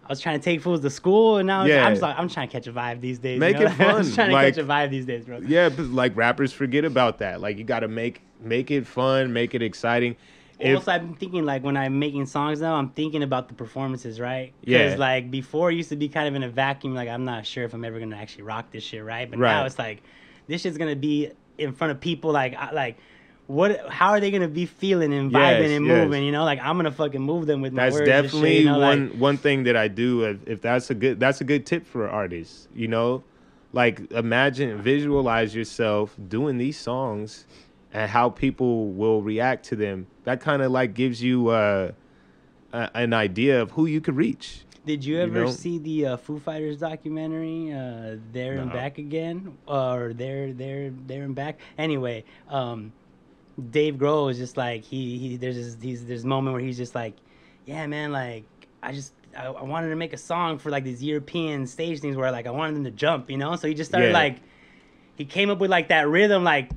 I was trying to take fools to school, and now Yeah. I'm trying to catch a vibe these days. Make you know? it fun. I'm just trying to Like- catch a vibe these days, bro. Yeah, but like, rappers forget about that. Like, you got to make it fun, make it exciting. Also, I've been thinking, like, when I'm making songs now, I'm thinking about the performances, right? Yeah. Because, like, before it used to be kind of in a vacuum, like, I'm not sure if I'm ever going to actually rock this shit, right? But Right. now it's like, this shit's going to be in front of people, like, how are they going to be feeling and vibing Yes, and yes. moving, you know? Like, I'm going to fucking move them with my That's words and definitely shit, you know? one thing that I do. If that's a good tip for artists, you know, like, visualize yourself doing these songs and how people will react to them. That kind of like gives you an idea of who you could reach. Did you ever know? see the Foo Fighters documentary, There and No. Back Again? Or There and Back? Anyway, Dave Grohl is just like, there's this moment where he's just like, yeah, man, like, I wanted to make a song for like these European stage things where like I wanted them to jump, you know? So he just started Yeah. like, he came up with like that rhythm, like,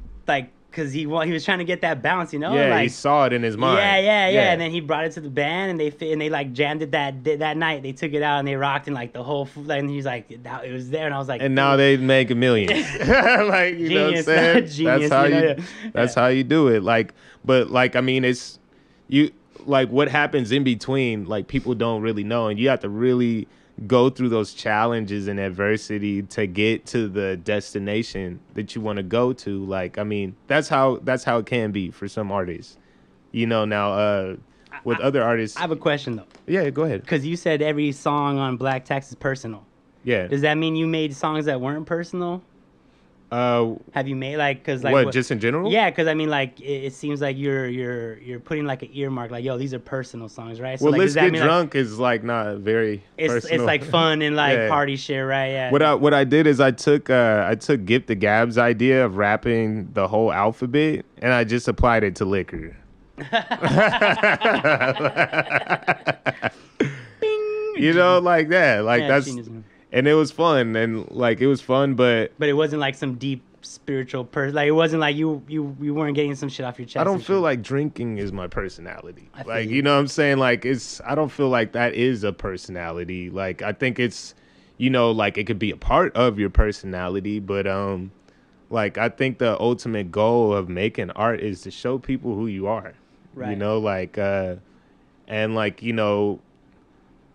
cause he was trying to get that bounce, you know? Yeah, like, he saw it in his mind. Yeah. And then he brought it to the band, and they like jammed it that night. They took it out and they rocked, and like the whole, and he's like, it was there, and I was like, And now they make a million. Like, you know what I'm Genius, saying? not genius, That's how you know, you. yeah. That's Yeah. how you do it. Like, but like, I mean, it's you. Like, what happens in between? Like, people don't really know, and you have to really go through those challenges and adversity to get to the destination that you want to go to. Like, I mean, that's how it can be for some artists. You know, now with other artists. I have a question though, Yeah, go ahead. because you said every song on Black Tax is personal. Yeah. Does that mean you made songs that weren't personal? Have you made like, cause like what, just in general? Yeah, because I mean, like, it seems like you're putting like an earmark, like, yo, these are personal songs, right? So, Well, like, Let's does that Get mean, like, Drunk is like not very it's personal. like fun and like Yeah. party shit, right? Yeah. What I did is I took Gift the Gab's idea of rapping the whole alphabet, and I just applied it to liquor. You know, like that. Like, Yeah, that's, genius, man. and it was fun, and like, it was fun, but But it wasn't like some deep spiritual person. Like, it wasn't like you weren't getting some shit off your chest. I don't and feel shit. like drinking is my personality. I feel Like, you. you know what I'm saying? Like, I don't feel like that is a personality. Like, I think it's, you know, like, it could be a part of your personality, but like, I think the ultimate goal of making art is to show people who you are. You Right. know, like, and like, you know,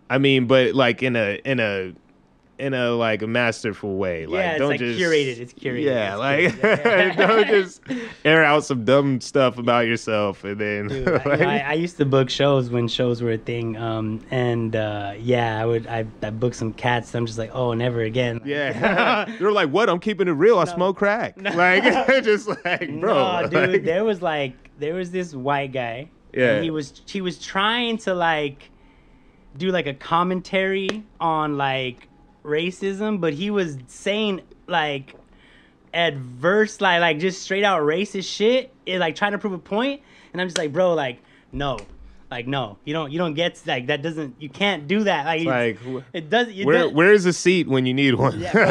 I mean, but like in a like a masterful way. Like, Yeah, it's don't like just curated. It's curated. Yeah, It's like curated. Yeah. don't just air out some dumb stuff about yourself and then Dude, like, I used to book shows when shows were a thing, and yeah, I booked some cats. I'm just like, oh, never again. yeah. They're like, what? I'm keeping it real. I smoke crack. Like, just like, bro. No, dude, like, there was this white guy. Yeah. And he was trying to like do like a commentary on like racism, but he was saying like adverse, like just straight out racist shit, like trying to prove a point. And I'm just like, bro, like no. Like no, you don't get like that. Doesn't you can't do that. Like it does. Where's a seat when you need one? Yeah, bro,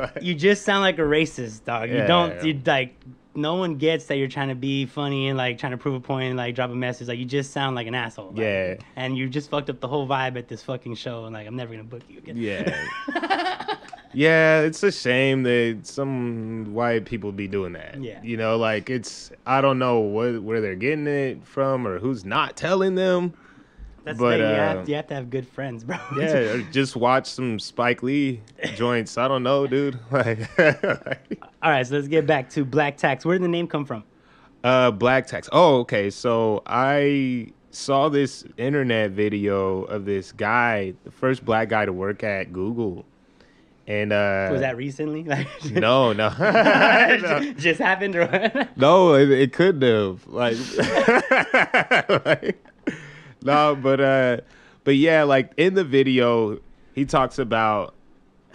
like, you just sound like a racist, dog. You don't. You like no one gets that you're trying to be funny and like trying to prove a point and like drop a message. Like you just sound like an asshole. Like, yeah. And you just fucked up the whole vibe at this fucking show. And like I'm never gonna book you again. Yeah. Yeah, it's a shame that some white people be doing that. Yeah. You know, like I don't know where they're getting it from or who's not telling them. That's the thing. You have to have good friends, bro. Yeah, or just watch some Spike Lee joints. I don't know, dude. Like, all right, so let's get back to Black Tax. Where did the name come from? Black Tax. Oh, okay. So I saw this internet video of this guy, the first black guy to work at Google. And was that recently? Like, no. Just happened, or what? No, it couldn't have. Like, no, but yeah, like in the video, he talks about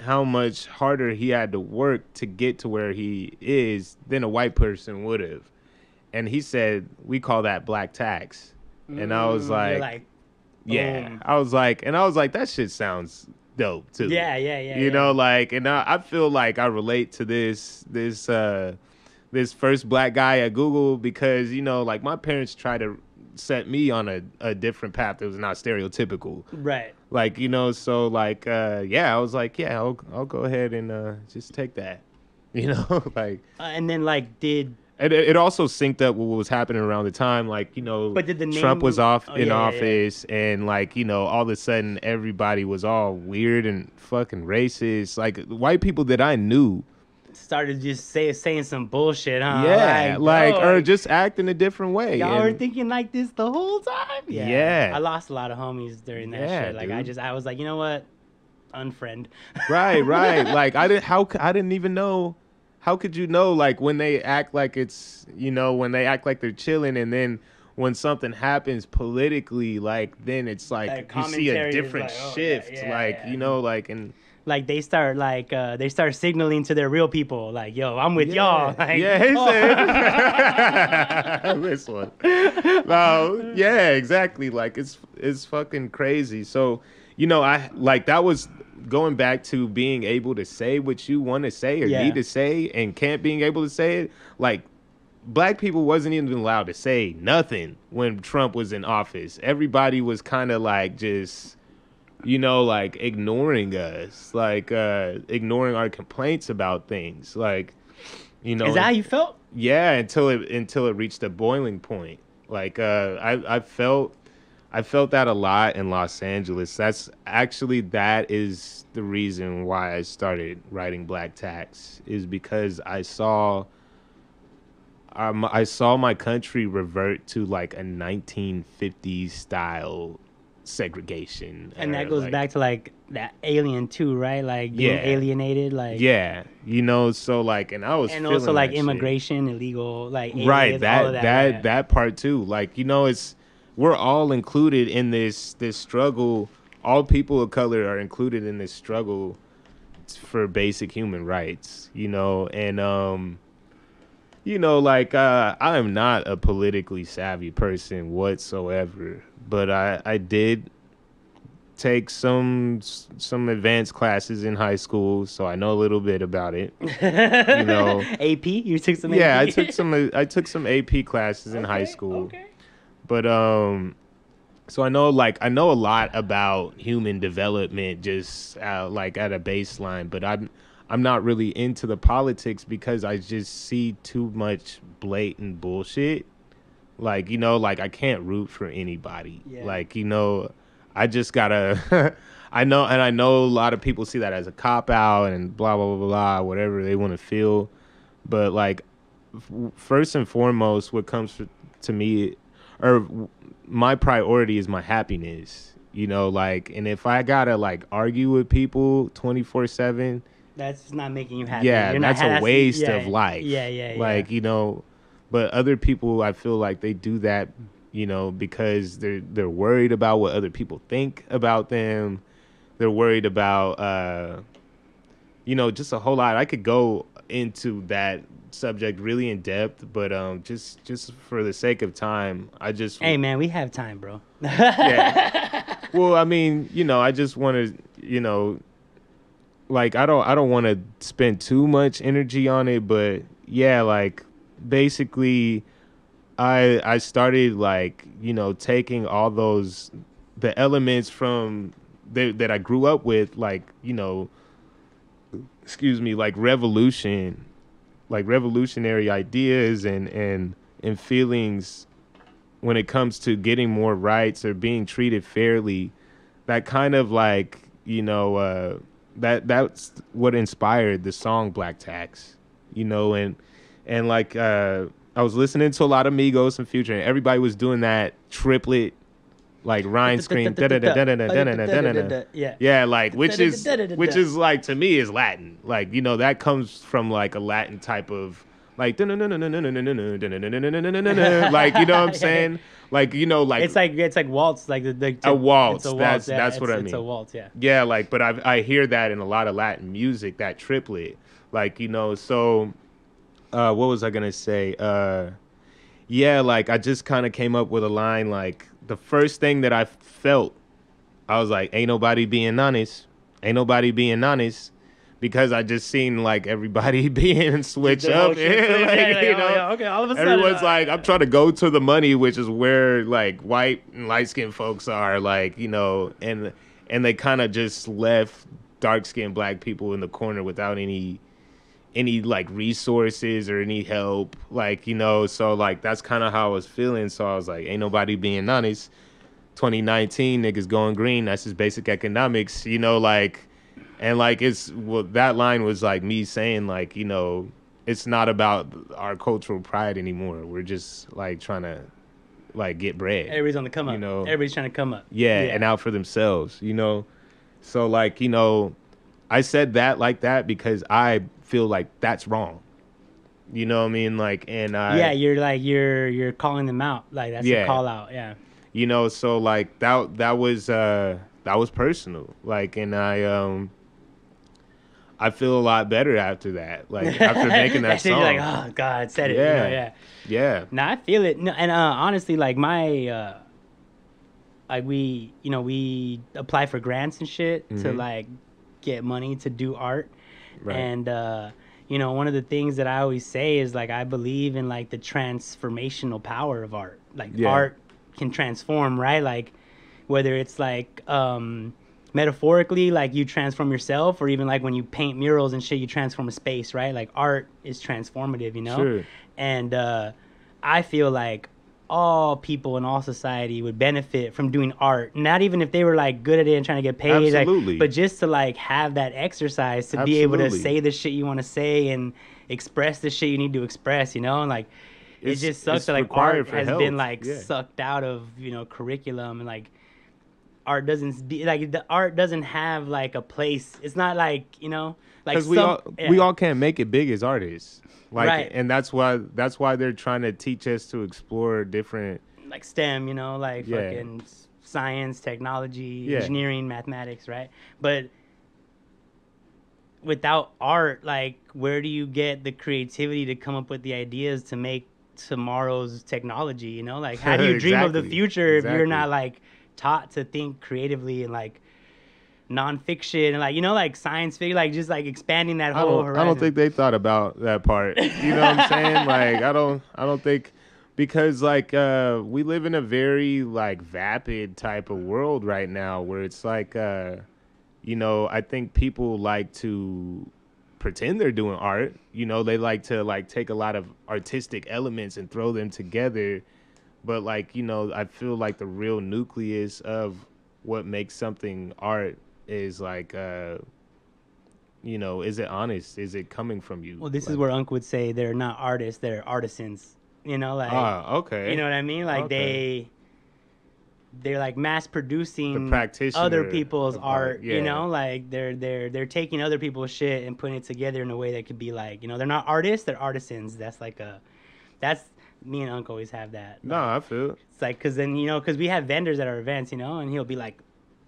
how much harder he had to work to get to where he is than a white person would have. And he said, we call that black tax. And I was like, yeah. I was like, that shit sounds dope too. Yeah. You know, like, and I feel like I relate to this first black guy at Google because, you know, like my parents try to set me on a different path that was not stereotypical. Right. Like, you know, so like, I was like, yeah, I'll go ahead and just take that, you know, like. And then like it also synced up with what was happening around the time, like, you know, but did the name Trump was in office, and like, you know, all of a sudden everybody was all weird and fucking racist. Like white people that I knew started just saying some bullshit, huh? Yeah, or just acting a different way. Y'all were thinking like this the whole time. Yeah. I lost a lot of homies during that shit. Like dude. I was like, you know what, unfriend. Right. Like I didn't even know. How could you know, like, when they act like it's, you know, when they act like they're chilling, and then when something happens politically, like, then it's like you see a different shift, you know, like, and like they start signaling to their real people, like, yo, I'm with y'all. Like, he said this one. No, yeah, exactly. Like it's fucking crazy. So, you know, that was going back to being able to say what you want to say or need to say and can't being able to say it. Like, black people wasn't even allowed to say nothing when Trump was in office. Everybody was kind of like just, you know, like ignoring us, like ignoring our complaints about things. Like, you know, is that how you felt? Yeah, until it reached a boiling point. Like I felt that a lot in Los Angeles. That is the reason why I started writing Black Tax, is because I saw my country revert to like a 1950s style segregation. And that goes back to like that Alien too, right? Like being alienated, like you know. So like, and I was and feeling also like that immigration, shit. Illegal, like aliens, right. All of That part too. Like, you know, we're all included in this struggle. All people of color are included in this struggle for basic human rights, you know. And you know, like I am not a politically savvy person whatsoever, but I did take some advanced classes in high school, so I know a little bit about it. You know, AP? You took some AP? Yeah, I took some AP classes in high school. Okay. But so I know a lot about human development, just like at a baseline, but I'm not really into the politics because I just see too much blatant bullshit. Like, you know, like I can't root for anybody. Yeah. Like, you know, I just gotta I know a lot of people see that as a cop out and blah blah blah blah, whatever they want to feel. But like first and foremost, what comes to me, or my priority, is my happiness, you know, like, and if I gotta like argue with people 24/7, that's not making you happy. Yeah, that's a waste of life. Yeah. Like, you know, but other people, I feel like they do that you know, because they're worried about what other people think about them. They're worried about you know, just a whole lot. I could go into that subject really in depth, but just for the sake of time, I just Hey man, we have time, bro. yeah. Well, I mean, you know, I just want to, you know, like I don't want to spend too much energy on it, but yeah, like basically I started like, you know, taking all the elements from that I grew up with, like, you know, excuse me, like revolutionary ideas and feelings when it comes to getting more rights or being treated fairly. That kind of like, you know, that's what inspired the song Black Tax, you know, and like I was listening to a lot of Migos and Future, and everybody was doing that triplet like rhyme scream, yeah, like which is like, to me, is Latin. Like, you know, that comes from like a Latin type of like like, you know what I'm saying? Like, you know, like it's like waltz, like the a waltz. It's a waltz. That's what I mean. It's a waltz, yeah. Yeah, like, but I hear that in a lot of Latin music, that triplet. Like, you know, so what was I gonna say? Yeah, like I just kind of came up with a line. Like the first thing that I felt, I was like, ain't nobody being honest. Ain't nobody being honest. Because I just seen like everybody being switch up. Like, you know, okay, all of a sudden everyone's like, I'm trying to go to the money, which is where like white and light skinned folks are, like, you know, and they kind of just left dark skinned black people in the corner without any like resources or any help, like, you know. So like that's kind of how I was feeling. So I was like, ain't nobody being honest. 2019 niggas going green. That's just basic economics, you know, like. And like that line was like me saying, like, you know, it's not about our cultural pride anymore. We're just like trying to like get bread. Everybody's on the come up. You know, everybody's trying to come up. Yeah, and out for themselves, you know. So like, you know, I said that like that because I feel like that's wrong. You know what I mean? Like, and yeah, you're like you're calling them out. Like that's a call out. Yeah. You know, so like that was personal. Like, and I feel a lot better after that. Like after making that song. You're like, oh God, said it. Yeah. You know, yeah. No, I feel it. No, and honestly, like my like we apply for grants and shit to like get money to do art. Right. And you know, one of the things that I always say is like I believe in like the transformational power of art. Like art can transform, right? Like whether it's like metaphorically, like you transform yourself, or even like when you paint murals and shit, you transform a space, right? Like art is transformative, you know? Sure. And I feel like all people in all society would benefit from doing art, not even if they were like good at it and trying to get paid. Absolutely. Like, but just to like have that exercise to be able to say the shit you want to say and express the shit you need to express, you know? And like it just sucks that like art has been like sucked out of, you know, curriculum, and like art the art doesn't have like a place. It's not like, you know, like because we all can't make it big as artists, like, right. And that's why they're trying to teach us to explore different, like STEM, you know, like fucking science, technology, engineering, mathematics, right? But without art, like, where do you get the creativity to come up with the ideas to make tomorrow's technology, you know? Like, how do you dream of the future if you're not like taught to think creatively and like nonfiction and like, you know, like science fiction, like just like expanding that whole horizon. I don't think they thought about that part. You know what I'm saying? Like I don't think, because like we live in a very like vapid type of world right now where it's like you know, I think people like to pretend they're doing art. You know, they like to like take a lot of artistic elements and throw them together. But like, you know, I feel like the real nucleus of what makes something art is like, you know, is it honest? Is it coming from you? Well, this is where Unc would say they're not artists, they're artisans. You know, like, okay. You know what I mean? Like they're like mass producing the practitioner other people's art. Yeah. You know, like they're taking other people's shit and putting it together in a way that could be like, you know, they're not artists, they're artisans. That's like that's Me and Unc always have that. No, I feel. It's like, cause then cause we have vendors at our events, and he'll be like,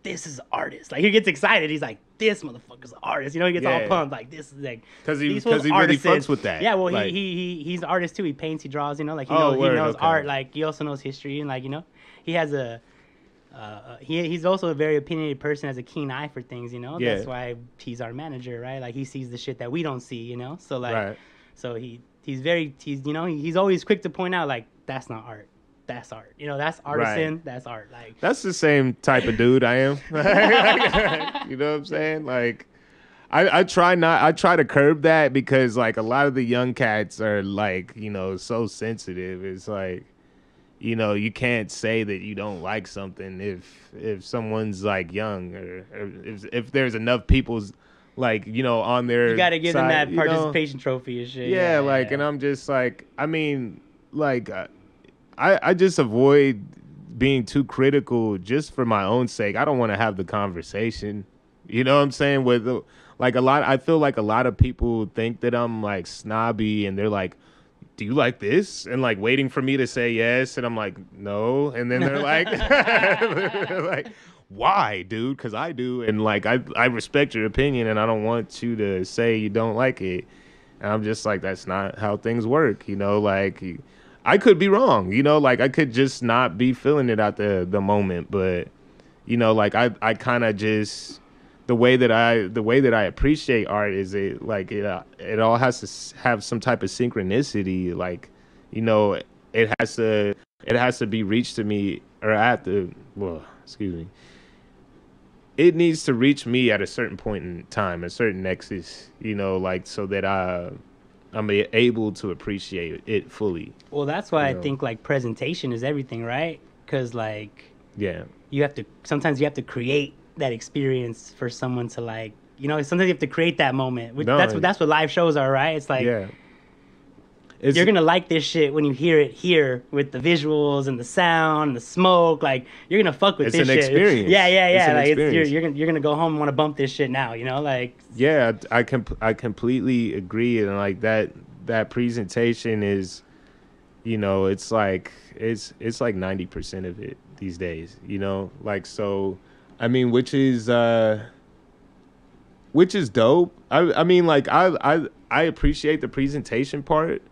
"This is artist." Like he gets excited. He's like, "This motherfucker's an artist." He gets all pumped. Like this is like because he really fucks with that. Yeah, well, like, he's an artist too. He paints, he draws. Like he word, knows okay. art. Like he also knows history, and he has a. He's also a very opinionated person, has a keen eye for things. Yeah. That's why he's our manager, right? Like he sees the shit that we don't see. So like, right. so he's always quick to point out like that's not art. That's art. That's artisan. Right. That's art. Like that's the same type of dude I am. You know what I'm saying? Like I try to curb that because like a lot of the young cats are like, so sensitive. It's like, you can't say that you don't like something if someone's like young or if there's enough people's like, on their you got to give side, them that participation trophy and shit. Yeah, like, and I'm just like, I mean, like, I just avoid being too critical just for my own sake. I don't want to have the conversation. You know what I'm saying? With like I feel like a lot of people think that I'm like snobby and they're like, do you like this? And like waiting for me to say yes. And I'm like, no. And then they're like, they're like, why, dude? Because I do. And like, I respect your opinion and I don't want you to say you don't like it. And I'm just like, that's not how things work. Like I could be wrong, like I could just not be feeling it at the moment. But, like I kind of just, the way that I appreciate art is it all has to have some type of synchronicity. Like, it has to be reached to me or it needs to reach me at a certain point in time, a certain nexus, like so that I'm able to appreciate it fully. Well, that's why I think like presentation is everything, right? Because like, yeah, sometimes you have to create that experience for someone to like, sometimes you have to create that moment. That's what live shows are, right? It's like, yeah. You're gonna like this shit when you hear it here with the visuals and the sound and the smoke. Like you're gonna fuck with this shit. It's an experience. Yeah. Like you're gonna go home and want to bump this shit now. Like. Yeah, I completely agree, and like that presentation is, it's like 90% of it these days. Like so, I mean, which is dope. I mean, like I appreciate the presentation part.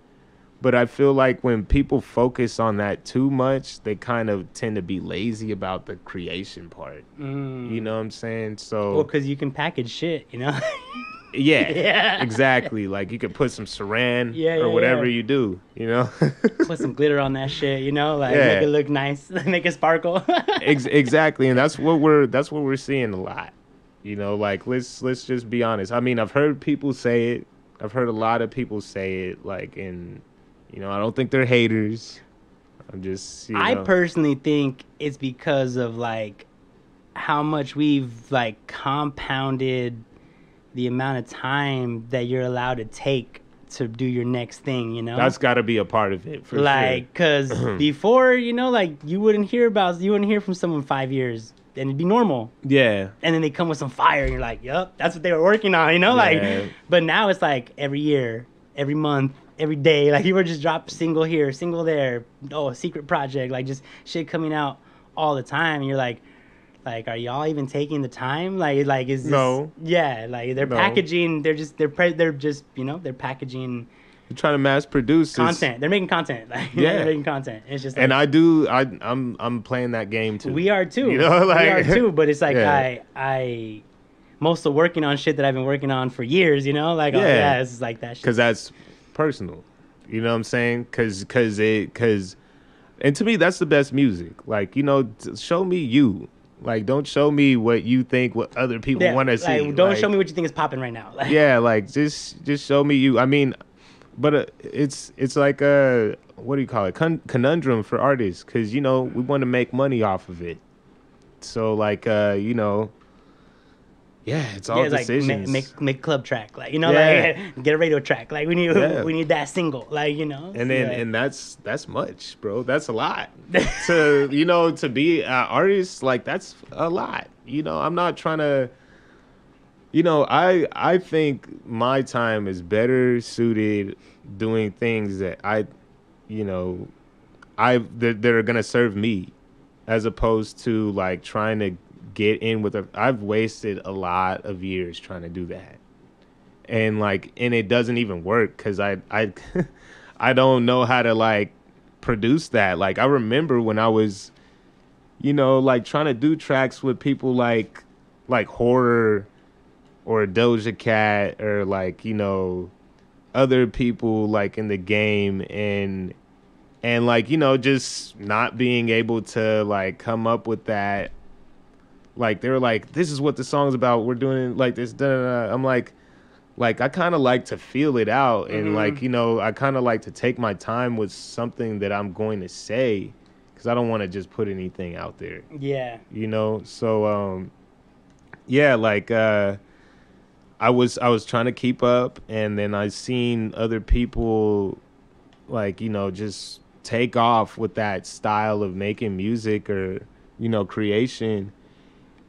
But I feel like when people focus on that too much, they kind of tend to be lazy about the creation part. You know what I'm saying? So, well, because you can package shit, Yeah, exactly. Like you could put some saran or whatever you do, Put some glitter on that shit, like make it look nice, make it sparkle. Exactly, and that's what we're seeing a lot. Like let's just be honest. I mean, I've heard people say it. I've heard a lot of people say it, like in. I don't think they're haters. I'm just, I personally think it's because of, like, how much we've, like, compounded the amount of time that you're allowed to take to do your next thing, That's got to be a part of it, for sure. Because before, like, you wouldn't hear from someone 5 years, and it'd be normal. Yeah. And then they come with some fire, and you're like, yup, that's what they were working on, Like, but now it's, like, every year, every month, every day, like you were just drop single here, single there, a secret project, like just shit coming out all the time. And you're like, are y'all even taking the time? Like is this? No. Yeah, like they're packaging. They're packaging. They're trying to mass produce content. They're making content. Like, they're making content. It's just. Like, and I'm playing that game too. We are too. We are too. But it's like I. Most of working on shit that I've been working on for years, like this is like that shit. Because that's personal, you know what I'm saying? Because and to me that's the best music. Like, show me you. Like, don't show me what you think what other people want to see. Like, don't show me what you think is popping right now. Like, like just show me you. I mean, but it's like a what do you call it, conundrum for artists, because we want to make money off of it. So like it's all decisions. Like make club track, like like get a radio track. Like we need that single, like And then and that's much, bro. That's a lot to to be an artist. Like that's a lot. I'm not trying to. I think my time is better suited doing things that I you know, that are gonna serve me, as opposed to like trying to get in with I've wasted a lot of years trying to do that, and it doesn't even work because I I don't know how to like produce that. Like I remember when I was, like trying to do tracks with people like Horror or Doja Cat or like, other people like in the game, and like, just not being able to like come up with that. Like they were like, this is what the song's about, we're doing like this, da, da, da. I'm like I kind of like to feel it out, and like, I kind of like to take my time with something that I'm going to say, because I don't want to just put anything out there. Yeah. So yeah, like I was trying to keep up, and then I seen other people like, just take off with that style of making music or, creation.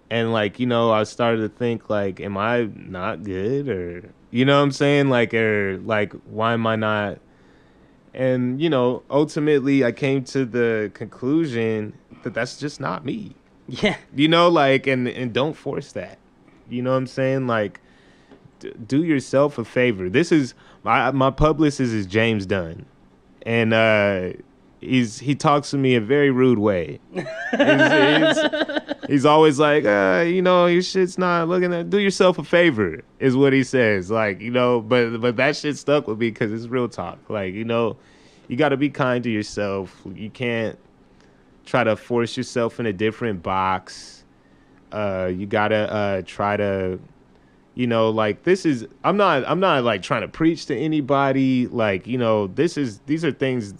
And like, I started to think like, am I not good, or, what I'm saying? Like, or like, why am I not? And, ultimately I came to the conclusion that that's just not me. Yeah. Like, and don't force that. You know what I'm saying? Like, do yourself a favor. This is my publicist is James Dunn, and he talks to me a very rude way. He's always like, your shit's not looking at. Do yourself a favor, is what he says. Like, but that shit stuck with me because it's real talk. Like, you got to be kind to yourself. You can't try to force yourself in a different box. You gotta try to, like, this is. I'm not like trying to preach to anybody. Like, these are things,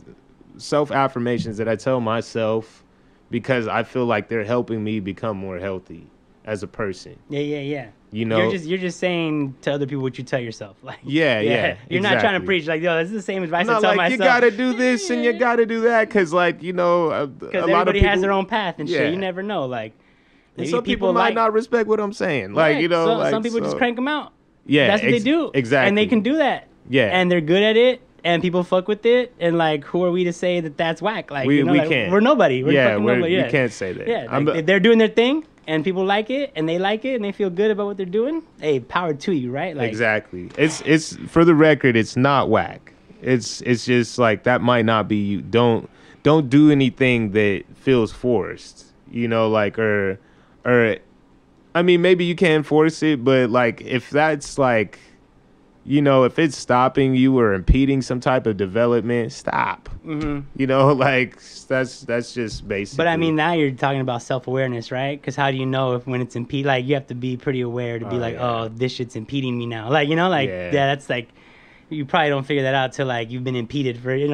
self-affirmations that I tell myself, because I feel like they're helping me become more healthy as a person. Yeah. You're just saying to other people what you tell yourself. Like, yeah. You're not trying to preach like, yo, this is the same advice I tell like, myself. You gotta do this and you gotta do that, because like, because everybody has their own path and shit. Yeah. You never know. Like, and some people might not respect what I'm saying. Like, right. Some people just crank them out. Yeah, that's what they do. Exactly, and they can do that. Yeah, and they're good at it. And people fuck with it, and like, who are we to say that that's whack? Like, we like, can't. We're nobody. We can't say that. Yeah, like, they're doing their thing, and people like it, and they like it, and they feel good about what they're doing. Hey, power to you, right? Like, exactly. It's for the record, it's not whack. It's just like, that might not be you. Don't do anything that feels forced. Like, or I mean, maybe you can force it, but like, if that's like, if it's stopping you or impeding some type of development, stop. Like, that's just basic. But I mean, now you're talking about self-awareness, right? Because how do you know if when it's impede? Like, you have to be pretty aware to be like, oh, this shit's impeding me now. Like, yeah, that's like, you probably don't figure that out till like you've been impeded for, shit.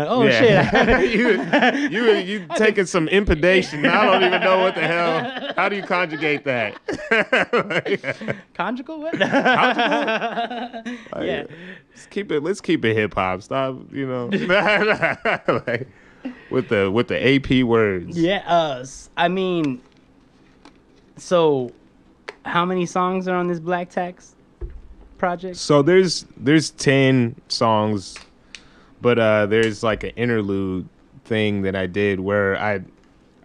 you taking some impedation. I don't even know what the hell. How do you conjugate that? Conjugal? What? Conjugal? Yeah. Let's keep it hip hop. Stop, like, with the AP words. Yeah. I mean, so how many songs are on this Black Tax project? So there's 10 songs, but there's like an interlude thing that I did where I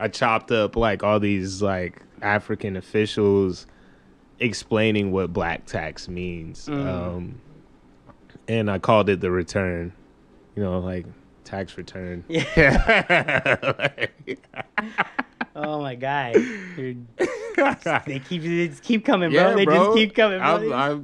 chopped up like all these like African officials explaining what black tax means, and I called it The Return, like tax return. Yeah. Oh my God, they keep coming, bro. Yeah, they bro. Just keep coming, bro.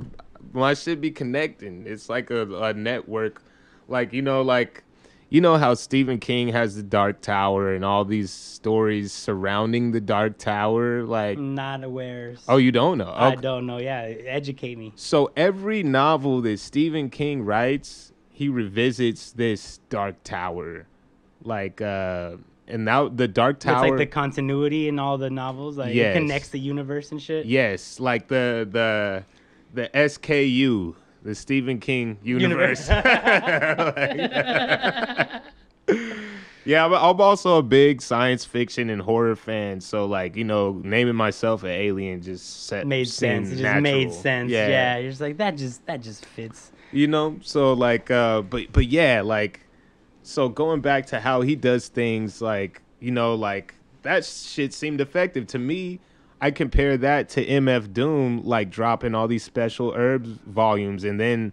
My shit be connecting. It's like a network. Like, how Stephen King has the Dark Tower and all these stories surrounding the Dark Tower. Like, not aware. Oh, you don't know? Okay. I don't know. Yeah, educate me. So every novel that Stephen King writes, he revisits this Dark Tower. Like, and now the Dark Tower. It's like the continuity in all the novels. Like, yes. It connects the universe and shit. Yes, like the SKU, the Stephen King universe. Yeah, I'm also a big science fiction and horror fan, so like, naming myself an alien just made sense. It just made sense. Yeah, you're just like, that just fits. So like, but yeah, like, So going back to how he does things, like, you know, like that shit seemed effective to me. I compare that to MF Doom, like dropping all these special herbs volumes and then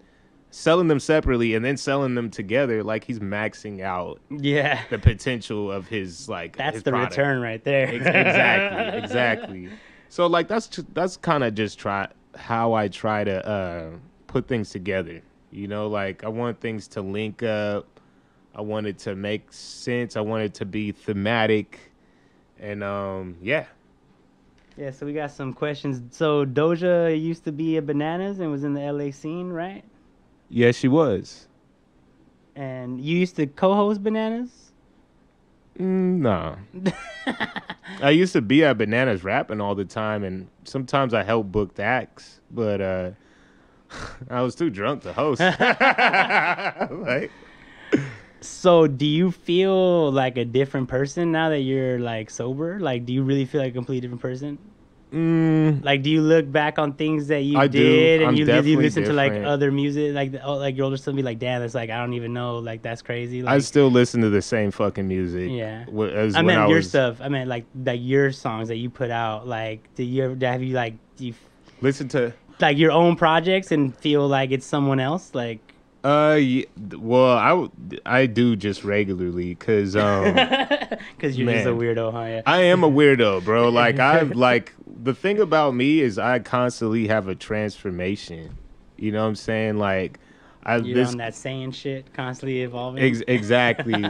selling them separately and then selling them together. Like he's maxing out Yeah. the potential of his, like, That's his the product. return right there. Exactly. So like that's kind of just how I try to put things together. You know, like I want things to link up. I want it to make sense. I want it to be thematic. And yeah. Yeah, so we got some questions. So Doja used to be a Bananas and was in the LA scene, right? Yeah, she was. And you used to co-host Bananas? No. I used to be at Bananas rapping all the time, and sometimes I helped book the acts, but I was too drunk to host. Like, So do you feel like a different person now that you're like sober? Like, do you really feel like a completely different person? Like, do you look back on things that you I do. did and I'm you definitely listen to like different. other music, like like your older son be like, damn, that's like I don't even know, like that's crazy. Like, I still listen to the same fucking music. yeah. As I when meant your was stuff. I meant like your songs that you put out. Like, do you ever have you like do you listen to. like your own projects and feel like it's someone else? Like, Yeah, well, I do just regularly, cause because you're just a man. weirdo, huh? Yeah. I am a weirdo, bro. Like the thing about me is I constantly have a transformation. You know what I'm saying? Like You're on that saying shit, constantly evolving. Exactly.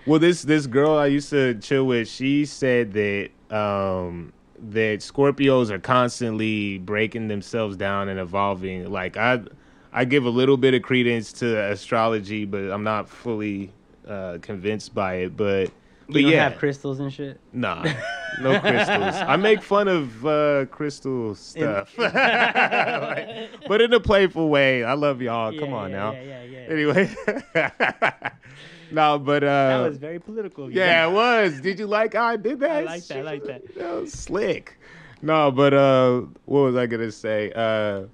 Well, this girl I used to chill with, she said that that Scorpios are constantly breaking themselves down and evolving. Like I give a little bit of credence to astrology, but I'm not fully convinced by it. But You don't yeah, have crystals and shit. nah, no crystals. I make fun of crystal stuff, like, but in a playful way. I love y'all. Come on now. Yeah. Anyway, no, but That was very political. of you. yeah, it was. Did you like how I did that? I like that. I like that. That was slick. No, but what was I gonna say?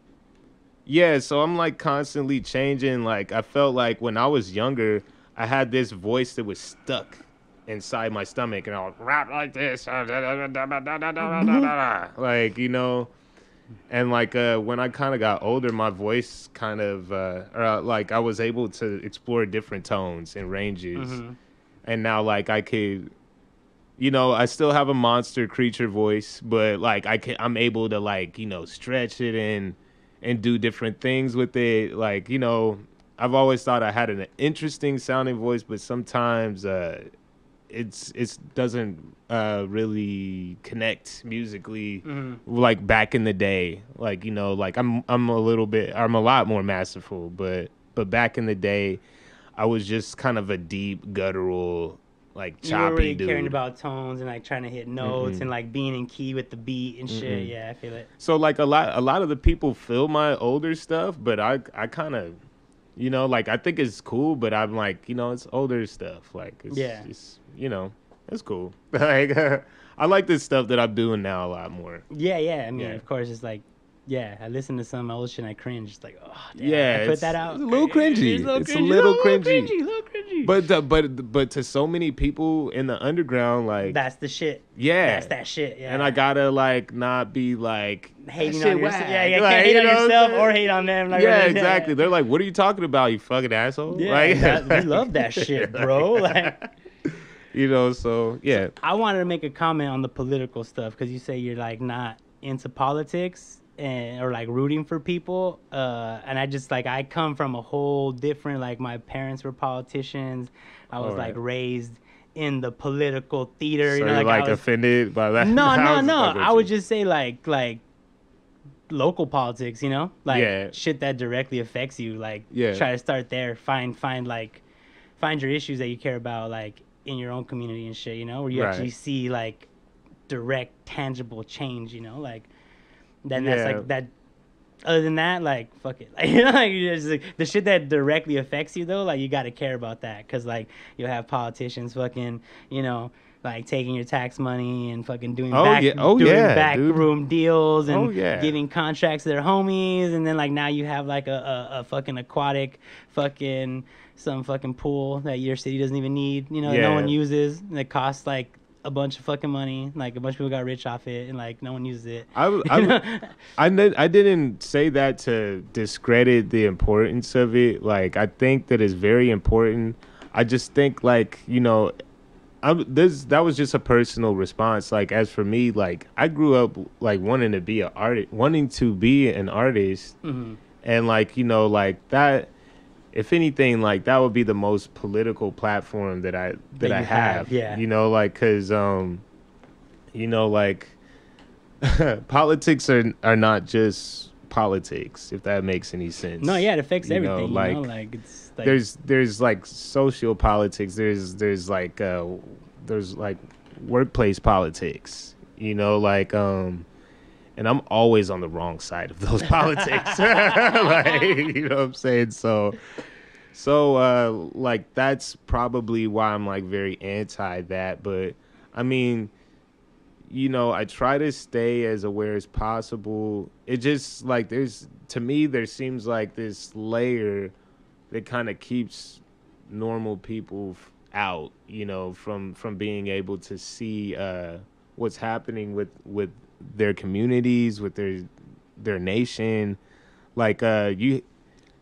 Yeah, so I'm like constantly changing. Like I felt like when I was younger, I had this voice that was stuck inside my stomach, and I would rap like this, like, you know. And like when I kind of got older, my voice kind of like I was able to explore different tones and ranges, and now like I could, you know, I still have a monster creature voice, but like I'm able to, like, you know, stretch it and do different things with it. Like, you know, I've always thought I had an interesting sounding voice, but sometimes it's doesn't really connect musically like back in the day. Like, you know, like I'm a lot more masterful, but back in the day I was just kind of a deep guttural, like choppy You were really dude. caring about tones and like trying to hit notes and like being in key with the beat and shit. Yeah, I feel it. So like a lot of the people feel my older stuff, but I kind of, you know, like I think it's cool, but I'm like, you know, it's older stuff. Like it's you know, it's cool. Like I like this stuff that I'm doing now a lot more. Yeah. I mean, Yeah. of course, it's like, yeah, I listen to some old shit and I cringe. It's like, oh, damn, Yeah, I put that out. It's a little cringy. It's a little cringy. But to so many people in the underground, like, That's the shit. yeah, That's that shit. Yeah. and I gotta like not be like hating that on shit yourself. whack. Yeah, you Like, can't hate you on know what I'm yourself saying? or hate on them. Like, Yeah, really, exactly. They're like, what are you talking about, you fucking asshole? Yeah, Like, we love that shit, bro. Like, you know, so yeah. I wanted to make a comment on the political stuff because you say you're like not into politics and or like rooting for people. And I just like I come from a whole different, like my parents were politicians. I was like raised in the political theater. So you know, you're like I was, offended by that? No. Like, I would just say like local politics, you know, like Yeah. shit that directly affects you. Like Yeah. try to start there. Find your issues that you care about, like in your own community and shit. You know, where you actually see like direct, tangible change. You know, like then that's Yeah. like that other than that, like, fuck it. Like, you know, like, you just, like, the shit that directly affects you, though, like, you got to care about that. Because, like, you'll have politicians fucking, you know, like, taking your tax money and fucking doing backroom deals and giving contracts to their homies. And then, like, now you have, like, a fucking aquatic fucking, some fucking pool that your city doesn't even need, you know, that no one uses. And it costs, like, a bunch of fucking money. Like, a bunch of people got rich off it, and like no one uses it. I didn't say that to discredit the importance of it. Like, I think that it's very important. I just think, like, you know, that was just a personal response. Like, as for me, like, I grew up like wanting to be an artist, and like, you know, like that. If anything, like, that would be the most political platform that I have. Yeah. You know, like, cause you know, like, politics are not just politics, if that makes any sense. No, yeah, it affects everything. Like, you know? Like, it's like, there's like social politics. There's like workplace politics. You know, like and I'm always on the wrong side of those politics. Like, you know what I'm saying? So like, that's probably why I'm like very anti that. But I mean, you know, I try to stay as aware as possible. It just, like, there seems like this layer that kind of keeps normal people out, you know, from being able to see what's happening with their communities, with their nation, like and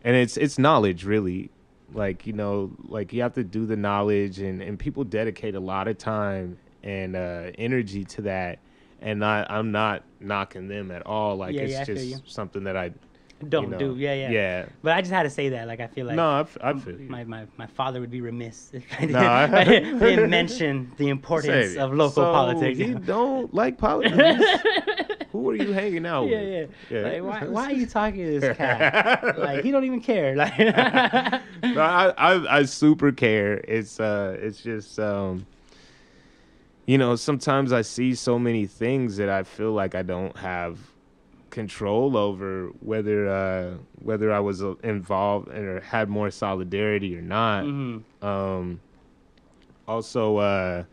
it's knowledge, really. Like, you know, like, you have to do the knowledge, and people dedicate a lot of time and energy to that, and I'm not knocking them at all. Like, it's just something that I don't do. Yeah. But I just had to say that. Like, I feel like I feel you. My father would be remiss if I didn't mention the importance of local politics. You don't like politics? Who are you hanging out with? Yeah. Like, why are you talking to this cat? Like, he don't even care. Like, no, I super care. It's just you know, sometimes I see so many things that I feel like I don't have control over, whether I was involved or had more solidarity or not. Also,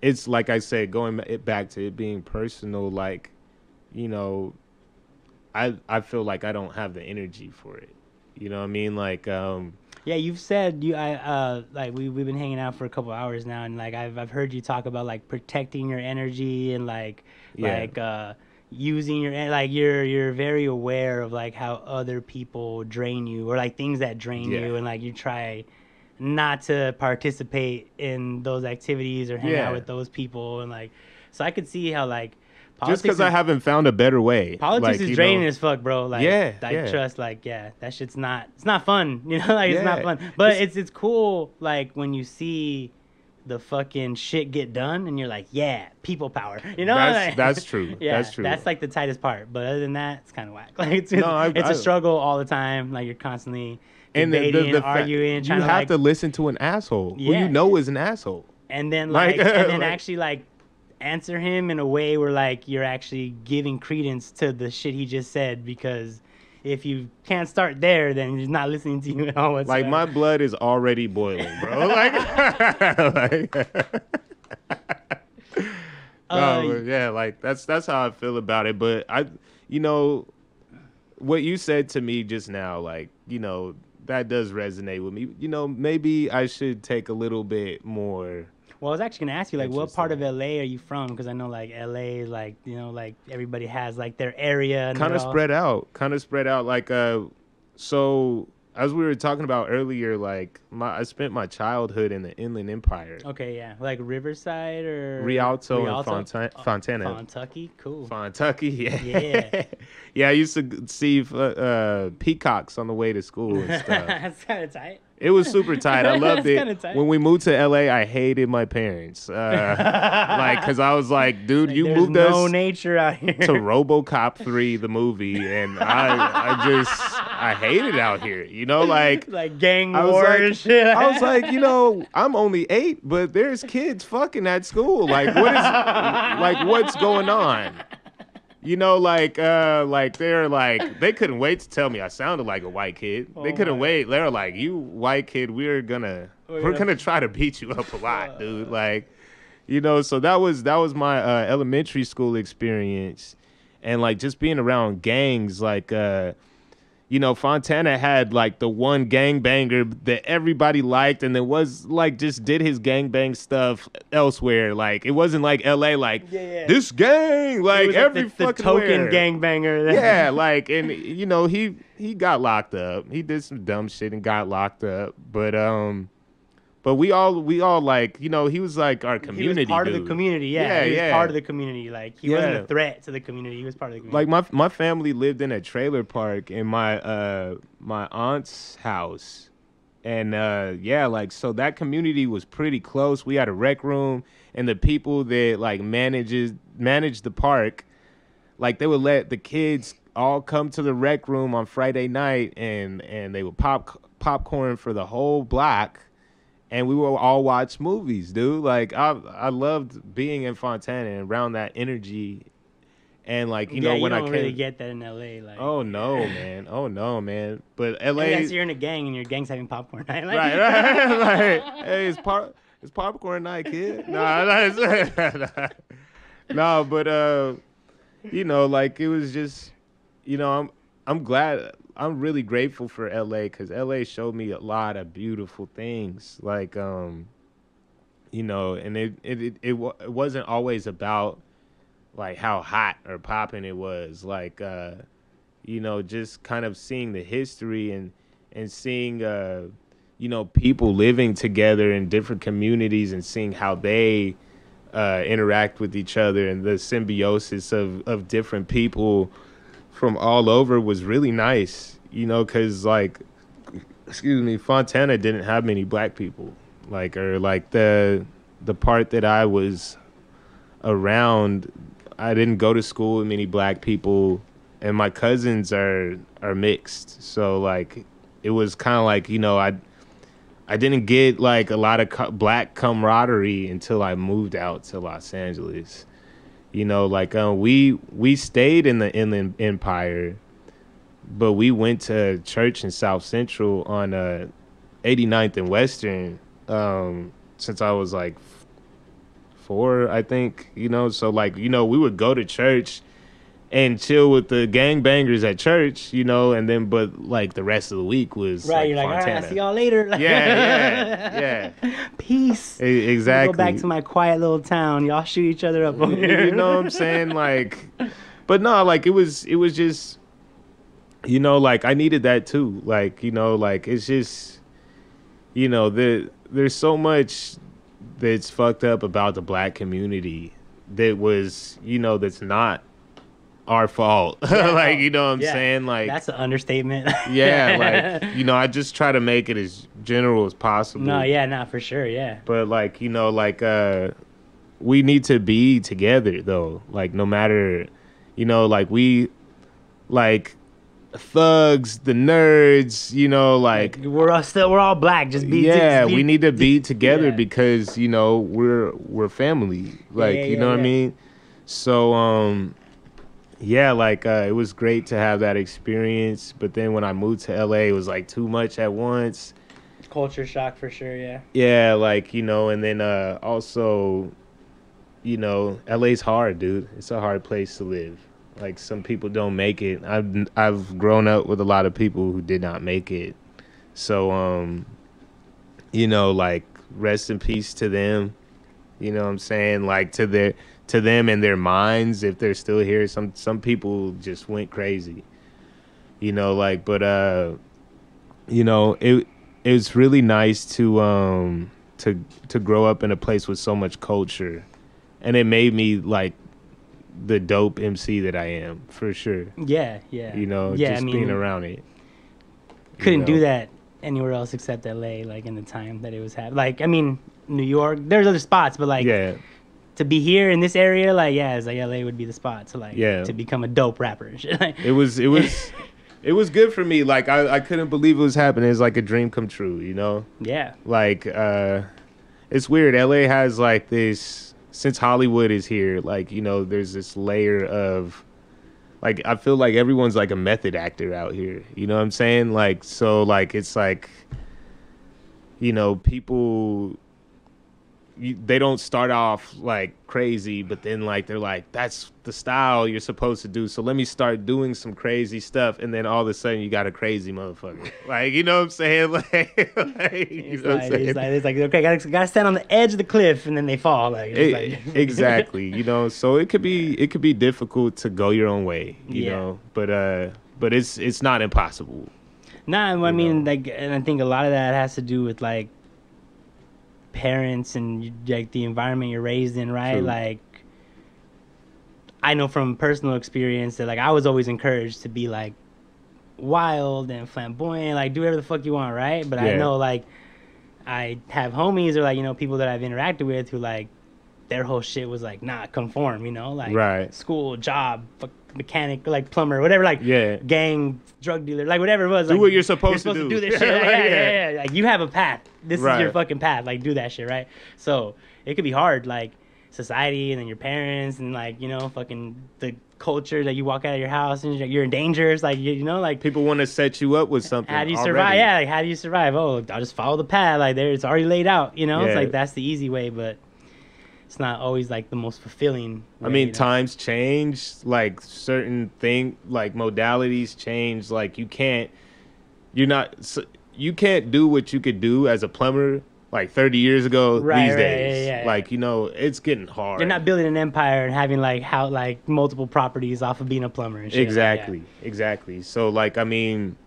it's like I said, going back to it being personal, like, you know, I feel like I don't have the energy for it. You know what I mean? Like, yeah, you've said like we've been hanging out for a couple hours now, and like I've heard you talk about like protecting your energy and like using your, like, you're very aware of like how other people drain you, or like things that drain you, and like you try not to participate in those activities or hang out with those people, and like, so I could see how like just because I haven't found a better way. Politics is draining as fuck, bro. Like, trust, like, that shit's not, it's not fun, you know, like, it's not fun. But it's cool, like, when you see the fucking shit get done, and you're like, yeah, people power, you know? That's true. Yeah, that's true. That's like the tightest part. But other than that, it's kind of whack. Like, it's a struggle all the time. Like, you're constantly debating, arguing, trying to, you have to listen to an asshole who you know is an asshole. And then, like, and then actually, like, answer him in a way where like you're actually giving credence to the shit he just said, because if you can't start there, then he's not listening to you at all whatsoever. Like, my blood is already boiling, bro. Like, like, that's how I feel about it. But you know, what you said to me just now, like, you know, that does resonate with me. You know, maybe I should take a little bit more. Well, I was actually going to ask you, like, what part of LA are you from? Because I know, like, LA is, like, you know, like, everybody has, like, their area. Kind of spread out. Like, so, as we were talking about earlier, like, I spent my childhood in the Inland Empire. Okay, yeah. Like, Riverside or? Rialto and Fontana. Fontucky? Cool. Fontucky, yeah. Yeah, I used to see peacocks on the way to school and stuff. That's kind of tight. It was super tight. I loved it. When we moved to LA, I hated my parents. Like, because I was like, dude, you moved us no nature out here to RoboCop 3, the movie, and I hate it out here. You know, like gang war and shit. I was like, you know, I'm only 8, but there's kids fucking at school. Like, what's going on? you know, like they're like they couldn't wait to tell me I sounded like a white kid. They couldn't wait. They were like, "You white kid, we're gonna try to beat you up a lot, dude." Like, you know, so that was my elementary school experience, and like just being around gangs, like you know, Fontana had like the one gangbanger that everybody liked, and it was like just did his gangbang stuff elsewhere. Like it wasn't like L.A. like this gang, like every fucking the token gangbanger. Yeah, like, and you know he got locked up. He did some dumb shit and got locked up, but we all like, you know, he was like our community. He was part dude. of the community. Yeah, he was part of the community. Like he wasn't a threat to the community. He was part of the community. Like my family lived in a trailer park in my my aunt's house, and yeah, like so that community was pretty close. We had a rec room, and the people that like managed the park, like they would let the kids all come to the rec room on Friday night, and they would pop popcorn for the whole block. And we would all watch movies, dude. Like I loved being in Fontana and around that energy, and like you know when I don't really get that in LA. Like oh no, man. But LA, unless you're in a gang and your gang's having popcorn night, like, right. Like, hey, it's popcorn night, kid. No, but you know, like it was just, you know, I'm glad. I'm really grateful for LA because LA showed me a lot of beautiful things. Like, you know, and it wasn't always about like how hot or popping it was. Like, you know, just kind of seeing the history and seeing, you know, people living together in different communities and seeing how they interact with each other and the symbiosis of different people from all over was really nice, you know, because like, excuse me, Fontana didn't have many black people, like, or like the part that I was around, I didn't go to school with many black people, and my cousins are mixed, so like it was kind of like, you know, I didn't get like a lot of black camaraderie until I moved out to Los Angeles. You know, like we stayed in the Inland Empire, but we went to church in South Central on 89th and Western since I was like 4, I think. You know, so like, you know, we would go to church and chill with the gangbangers at church, you know, and then but like the rest of the week was right. Like you're like, Fontana. all right, I'll see y'all later. Like, yeah. Peace. Exactly. Go back to my quiet little town. Y'all shoot each other up over here. You know what I'm saying? Like, but no, like it was just, you know, like I needed that too. Like, you know, like it's just, you know, there's so much that's fucked up about the black community that was, you know, that's not our fault. Like, you know what I'm saying? Like, that's an understatement. Yeah, like, you know, I just try to make it as general as possible. No, yeah, not for sure, yeah. But like, you know, like we need to be together though. Like no matter, you know, like we like thugs, the nerds, you know, like we're all black. Just be we need to be together because, you know, we're family. Like, you know what I mean? So yeah, like it was great to have that experience, but then when I moved to LA, it was like too much at once. Culture shock for sure, yeah. Yeah, like, you know, and then also, you know, LA's hard, dude. It's a hard place to live. Like some people don't make it. I've grown up with a lot of people who did not make it. So you know, like rest in peace to them. You know what I'm saying? Like to them and their minds, if they're still here. Some people just went crazy, you know, like, but you know, it's really nice to grow up in a place with so much culture, and it made me like the dope MC that I am, for sure. Yeah you know, just being around it. Couldn't do that anywhere else except LA, like in the time that it was happening. Like, I mean, New York, there's other spots, but like to be here in this area, like, yeah, it's like LA would be the spot to like to become a dope rapper and shit. it was good for me. Like I couldn't believe it was happening. It's like a dream come true, you know? Yeah. Like it's weird. LA has like this, since Hollywood is here, like, you know, there's this layer of like I feel like everyone's like a method actor out here. You know what I'm saying? Like, so like it's like, you know, people, they don't start off like crazy, but then like they're like, that's the style you're supposed to do, so let me start doing some crazy stuff, and then all of a sudden you got a crazy motherfucker. Like, you know what I'm saying? Like, it's like okay, gotta stand on the edge of the cliff, and then they fall. Like, exactly. You know, so it could be difficult to go your own way. You know, but it's not impossible. Nah, I mean, like, and I think a lot of that has to do with like parents and like the environment you're raised in, right? True. Like, I know from personal experience that like I was always encouraged to be like wild and flamboyant, like do whatever the fuck you want, right? But I know like I have homies or like, you know, people that I've interacted with who like their whole shit was like not conform, you know, like school, job, mechanic, like plumber, whatever, like gang, drug dealer, like whatever it was. Do like, what you're supposed to do. Do this shit. Yeah. Like you have a path. This is your fucking path. Like do that shit, right? So it could be hard, like society and then your parents and like, you know, fucking the culture that you walk out of your house and you're in danger. It's like, you know, like people want to set you up with something. How do you survive? Yeah, like how do you survive? Oh, I'll just follow the path. Like it's already laid out, you know? It's like that's the easy way, but it's not always like the most fulfilling way, I mean, you know? Times change, like certain like modalities change. Like you can't do what you could do as a plumber like 30 years ago these days. Yeah. Like, you know, it's getting hard. You're not building an empire and having like multiple properties off of being a plumber and shit. Exactly. So like, I mean,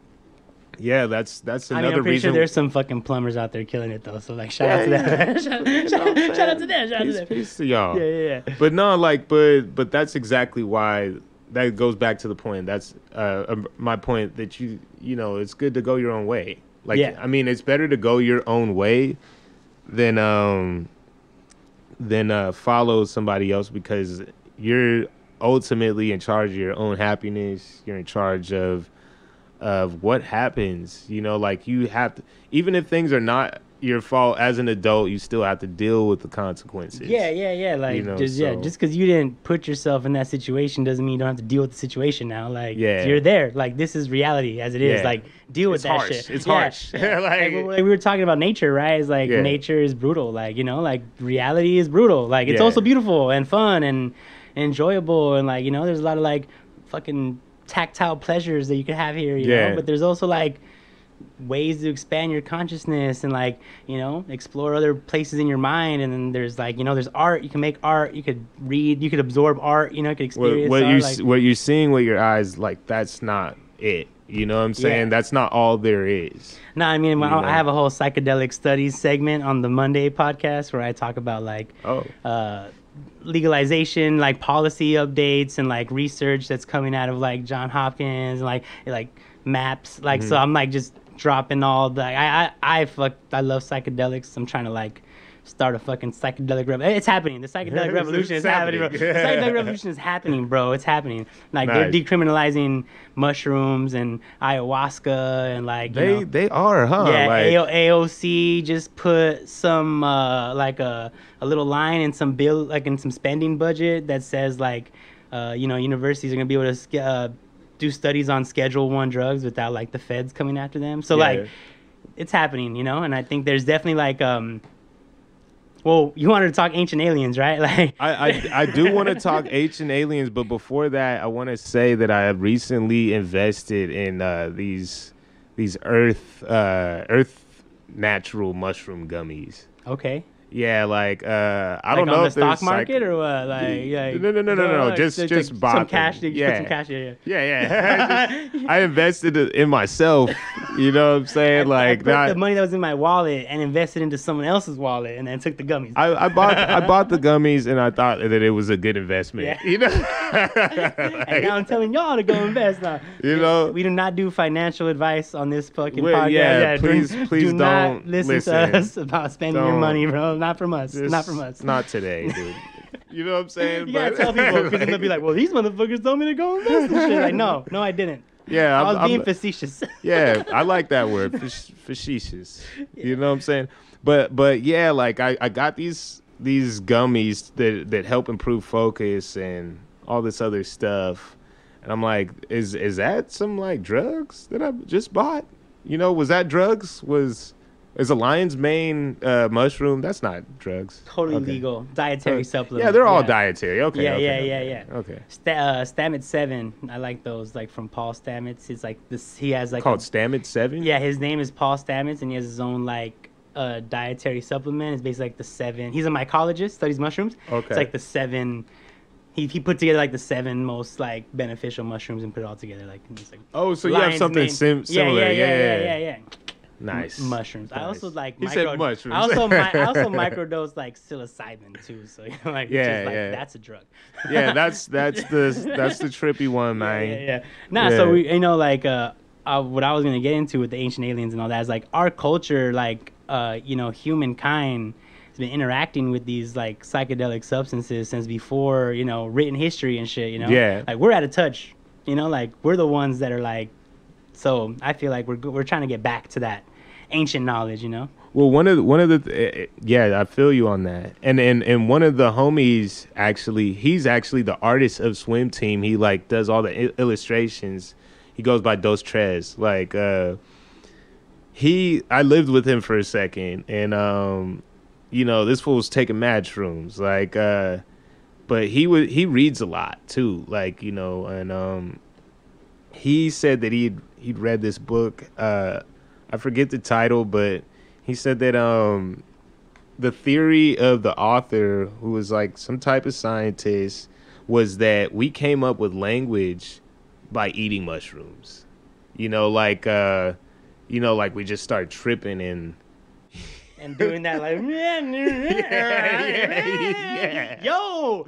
yeah, that's another I'm pretty reason. Sure there's some fucking plumbers out there killing it though. So like, shout out to them. shout out to them. Peace to y'all. Yeah. But no, like, but that's exactly why. That goes back to the point. That's my point that you know, it's good to go your own way. Like, I mean, it's better to go your own way than follow somebody else, because you're ultimately in charge of your own happiness. You're in charge of what happens, you know, like you have to, even if things are not your fault as an adult, you still have to deal with the consequences. Yeah. Like, you know, just because you didn't put yourself in that situation doesn't mean you don't have to deal with the situation now. Like, you're there. Like, this is reality as it is. Like, deal with that shit. It's harsh. Like we were talking about nature, right? It's like nature is brutal. Like, you know, like reality is brutal. Like, it's also beautiful and fun and enjoyable. And like, you know, there's a lot of like fucking tactile pleasures that you could have here, you know, but there's also like ways to expand your consciousness and like, you know, explore other places in your mind. And then there's like, you know, there's art. You can make art, you could read, you could absorb art, you know, you could experience what you're seeing with your eyes, like that's not it, you know what I'm saying? That's not all there is. No, I mean, I have a whole psychedelic studies segment on the Monday podcast where I talk about like legalization, like policy updates and like research that's coming out of like John Hopkins and like maps, like so I'm like just dropping all the I love psychedelics. I'm trying to like start a fucking psychedelic revolution. It's happening. The psychedelic revolution is happening, bro. The psychedelic revolution is happening, bro. It's happening. Like they're decriminalizing mushrooms and ayahuasca and like they are, huh? Yeah, like, AOC just put some like a little line in some bill, like in some spending budget that says like you know, universities are gonna be able to do studies on Schedule I drugs without like the feds coming after them. So like it's happening, you know. And I think there's definitely like well, you wanted to talk ancient aliens, right? Like I do want to talk ancient aliens, but before that, I want to say that I have recently invested in these earth natural mushroom gummies. Okay. Yeah, like I don't know on if the stock market or what? Like no. Just bought some cash. Put some cash. Yeah. I invested in myself. You know what I'm saying? I put the money that was in my wallet and invested into someone else's wallet, and then took the gummies. I bought the gummies, and I thought that it was a good investment. Yeah. You know. And now I'm telling y'all to go invest. Now, you know, we do not do financial advice on this fucking podcast. Yeah, please do don't not listen to us about spending your money, bro. Not from us. Not from us. Not today, dude. You know what I'm saying? You gotta tell people, because then they'll be like, well, these motherfuckers told me to go invest and shit. Like, no, I didn't. Yeah, I was being facetious. Yeah, I like that word, facetious. You know what I'm saying? But yeah, like I got these gummies that help improve focus and all this other stuff. And I'm like, is that some like drugs that I just bought? You know, was that drugs? Is a lion's mane mushroom? That's not drugs. Totally Okay. legal dietary supplement. Yeah, they're all dietary. Okay. Yeah, okay, yeah. Okay. Stamets 7. I like those, like from Paul Stamets. It's like this. He has like Called Stamets 7. Yeah, his name is Paul Stamets, and he has his own like dietary supplement. It's basically like the 7. He's a mycologist, studies mushrooms. Okay. It's like the 7. He put together like the 7 most like beneficial mushrooms and put it all together. Like, it's like Oh, so you have something similar. Yeah. Nice. Mushrooms. Nice. I also like He said mushrooms. I also microdose like psilocybin too. So like, that's a drug. Yeah, that's the trippy one, man. Yeah. Nah, so we like what I was gonna get into with the ancient aliens and all that is like our culture, like humankind has been interacting with these like psychedelic substances since before written history and shit. Yeah. Like we're out of touch. Like we're the ones that are like. So I feel like we're trying to get back to that ancient knowledge, Well, one of the I feel you on that. And one of the homies he's actually the artist of Swim Team. He like does all the illustrations. He goes by Dos Tres. Like I lived with him for a second, and this fool was taking mad shrooms. Like but he reads a lot too. Like and he said that he'd read this book. I forget the title, but he said that the theory of the author, who was like some type of scientist, was that we came up with language by eating mushrooms. Like we just start tripping and doing that like yo,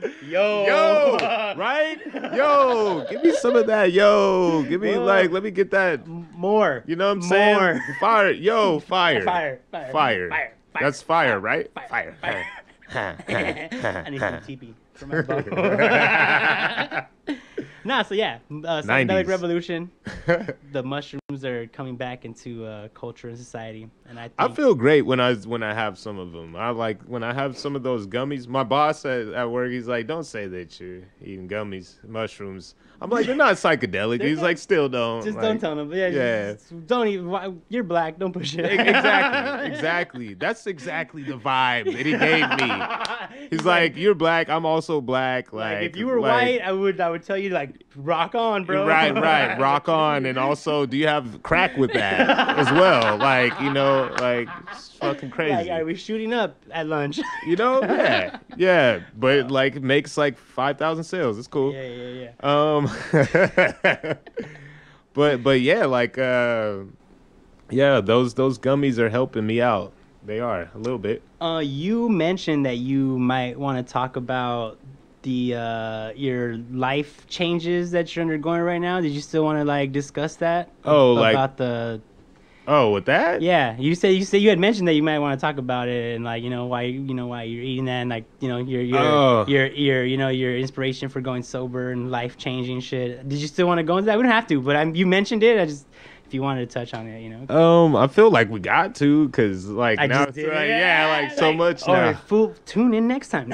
right? Yo, give me some of that. Yo, give me let me get that more. You know what I'm saying? More. Fire. Yo, fire. Fire. That's fire, right? Fire. I need some TP for my butt. Nah, so yeah, psychedelic revolution. The mushrooms are coming back into culture and society, and I feel great when I have some of them. I like when I have some of those gummies. My boss at work, he's like, "Don't say that you're eating mushrooms." I'm like, "They're not psychedelic." He's like, "Still don't." Just like, don't tell them. Yeah. Just don't even. You're black. Don't push it. Exactly. That's exactly the vibe that he gave me. He's like, "You're black. I'm also black." Like if you were white, I would tell you like, rock on, bro. Right. Rock on. And also, do you have crack with that as well? Like, like it's fucking crazy. Like, are we shooting up at lunch? Yeah. But like, it makes like 5,000 sales. It's cool. Yeah. But yeah, like, those gummies are helping me out. They are a little bit. You mentioned that you might want to talk about your life changes that you're undergoing right now. Did you still want to like discuss that? With that? Yeah, you said you had mentioned that you might want to talk about it and like why you're eating that and like your inspiration for going sober and life changing shit. Did you still want to go into that? We don't have to, but you mentioned it. If you wanted to touch on it, I feel like we got to, cause like I now just it's did, like so much now. All right, fool, tune in next time.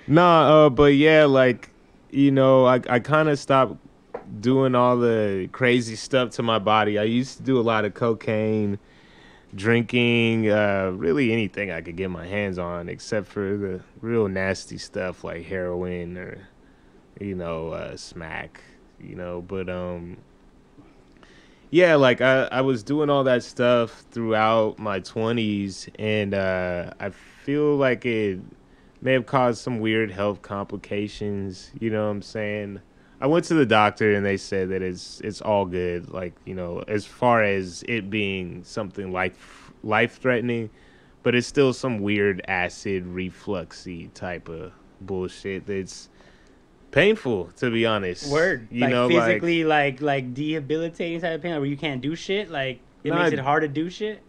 Nah, but yeah, like, I kind of stopped doing all the crazy stuff to my body. I used to do a lot of cocaine, drinking, really anything I could get my hands on, except for the real nasty stuff like heroin or, smack, but, yeah, like I was doing all that stuff throughout my 20s, and I feel like it may have caused some weird health complications. You know what I'm saying? I went to the doctor and they said that it's all good. Like, as far as it being something life threatening, but it's still some weird acid refluxy type of bullshit that's painful, to be honest. Word. Physically like debilitating type of pain, like where you can't do shit. Like it makes it hard to do shit.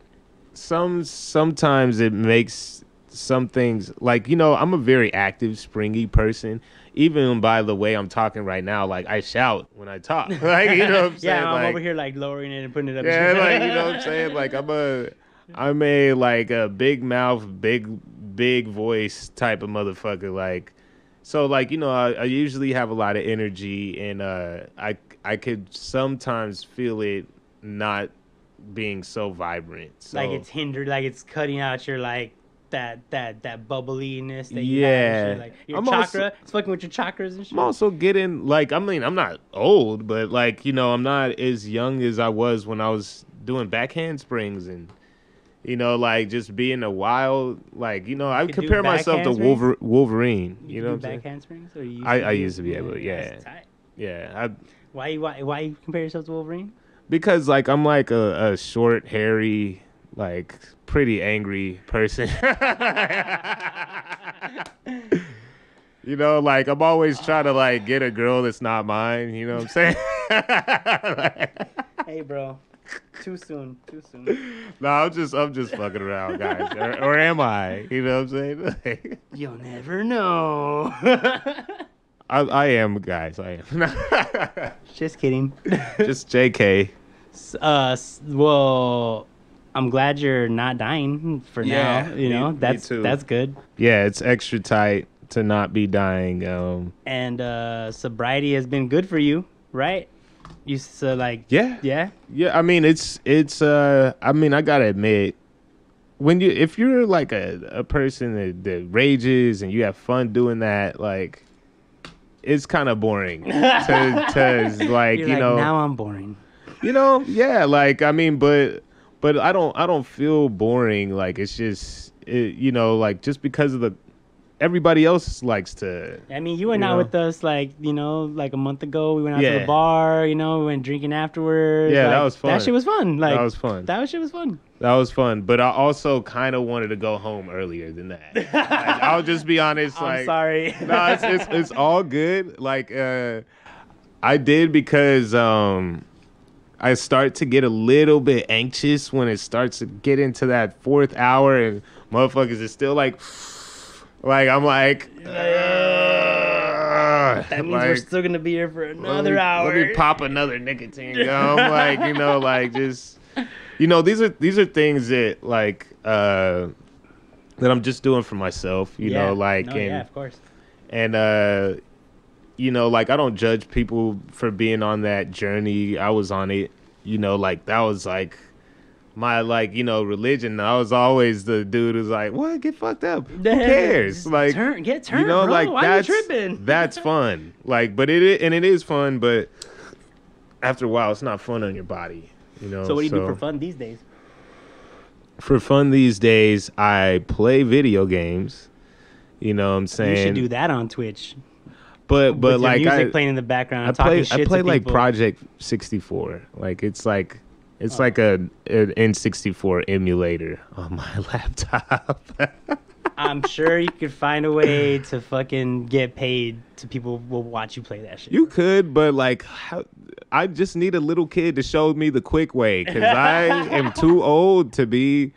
Sometimes it makes some things like I'm a very active, springy person. Even by the way I'm talking right now, like I shout when I talk. Like what I'm saying. Yeah, I'm over here like lowering it and putting it up. Yeah, like what I'm saying. Like I'm a like a big mouth, big voice type of motherfucker. Like So like, you know, I usually have a lot of energy, and I could sometimes feel it not being so vibrant. So Like it's hindered, like it's cutting out your like that bubbliness that you have and yeah, shit. Like your I'm chakra, also it's fucking with your chakras and shit. I'm also getting like, I mean, I'm not old, but like, you know, I'm not as young as I was when I was doing back handsprings and, you know, like just being a wild, like, you know, I could do compare back myself to handsprings? Wolverine. You You can know do what I'm saying? back handsprings, or you used I to I do used it? to be able to, yeah, That's tight. yeah. Why you compare yourself to Wolverine? Because like I'm like a short, hairy, like pretty angry person. You know, like I'm always trying to like get a girl that's not mine. You know what I'm saying? Hey, bro. Too soon. Too soon. No, I'm just fucking around, guys. Or am I? You know what I'm saying? You'll never know. I am, guys. I am. Just kidding. Just JK. Well, I'm glad you're not dying for Yeah, now. You know, me too. that's good. Yeah, it's extra tight to not be dying. And sobriety has been good for you, right? You so like Yeah. yeah. Yeah, I mean it's I mean, I gotta admit, if you're like a person that rages and you have fun doing that, like it's kind of boring to like, You're you like, know, now I'm boring. you know, yeah, like I mean, but I don't feel boring. Like it's just you know, like just because of the everybody else likes to. I mean, you went You out know? with us like, you know, like a month ago. We went out to Yeah. the bar, you know, we went drinking afterwards. Yeah, like, that was fun. That shit was fun. Like That was fun. That shit was fun. That was fun, but I also kind of wanted to go home earlier than that. Like, I'll just be honest. I'm Like, sorry. no, it's all good. Like, I did because I start to get a little bit anxious when it starts to get into that fourth hour, and motherfuckers is still like I'm like. That means we're still gonna be here for another hour. Let me pop another nicotine gum. Like, you know, like just, you know, these are things that like that I'm just doing for myself. You know, like yeah, of course. And you know, like I don't judge people for being on that journey. I was on it. You know, like that was like my like, you know, religion. I was always the dude who's like, what, get fucked up, who cares? Like Get turned, you know, bro. like Why that's you tripping? that's fun. Like, but it is fun, but after a while it's not fun on your body, you know. So what do you do for fun these days? For fun these days, I play video games. You know what I'm saying? You should do that on Twitch. But With like your music I playing in the background. I talking play shit to like people. Project 64. Like it's like an N64 emulator on my laptop. I'm sure you could find a way to fucking get paid to people will watch you play that shit. You could, but like, I just need a little kid to show me the quick way, because I am too old to be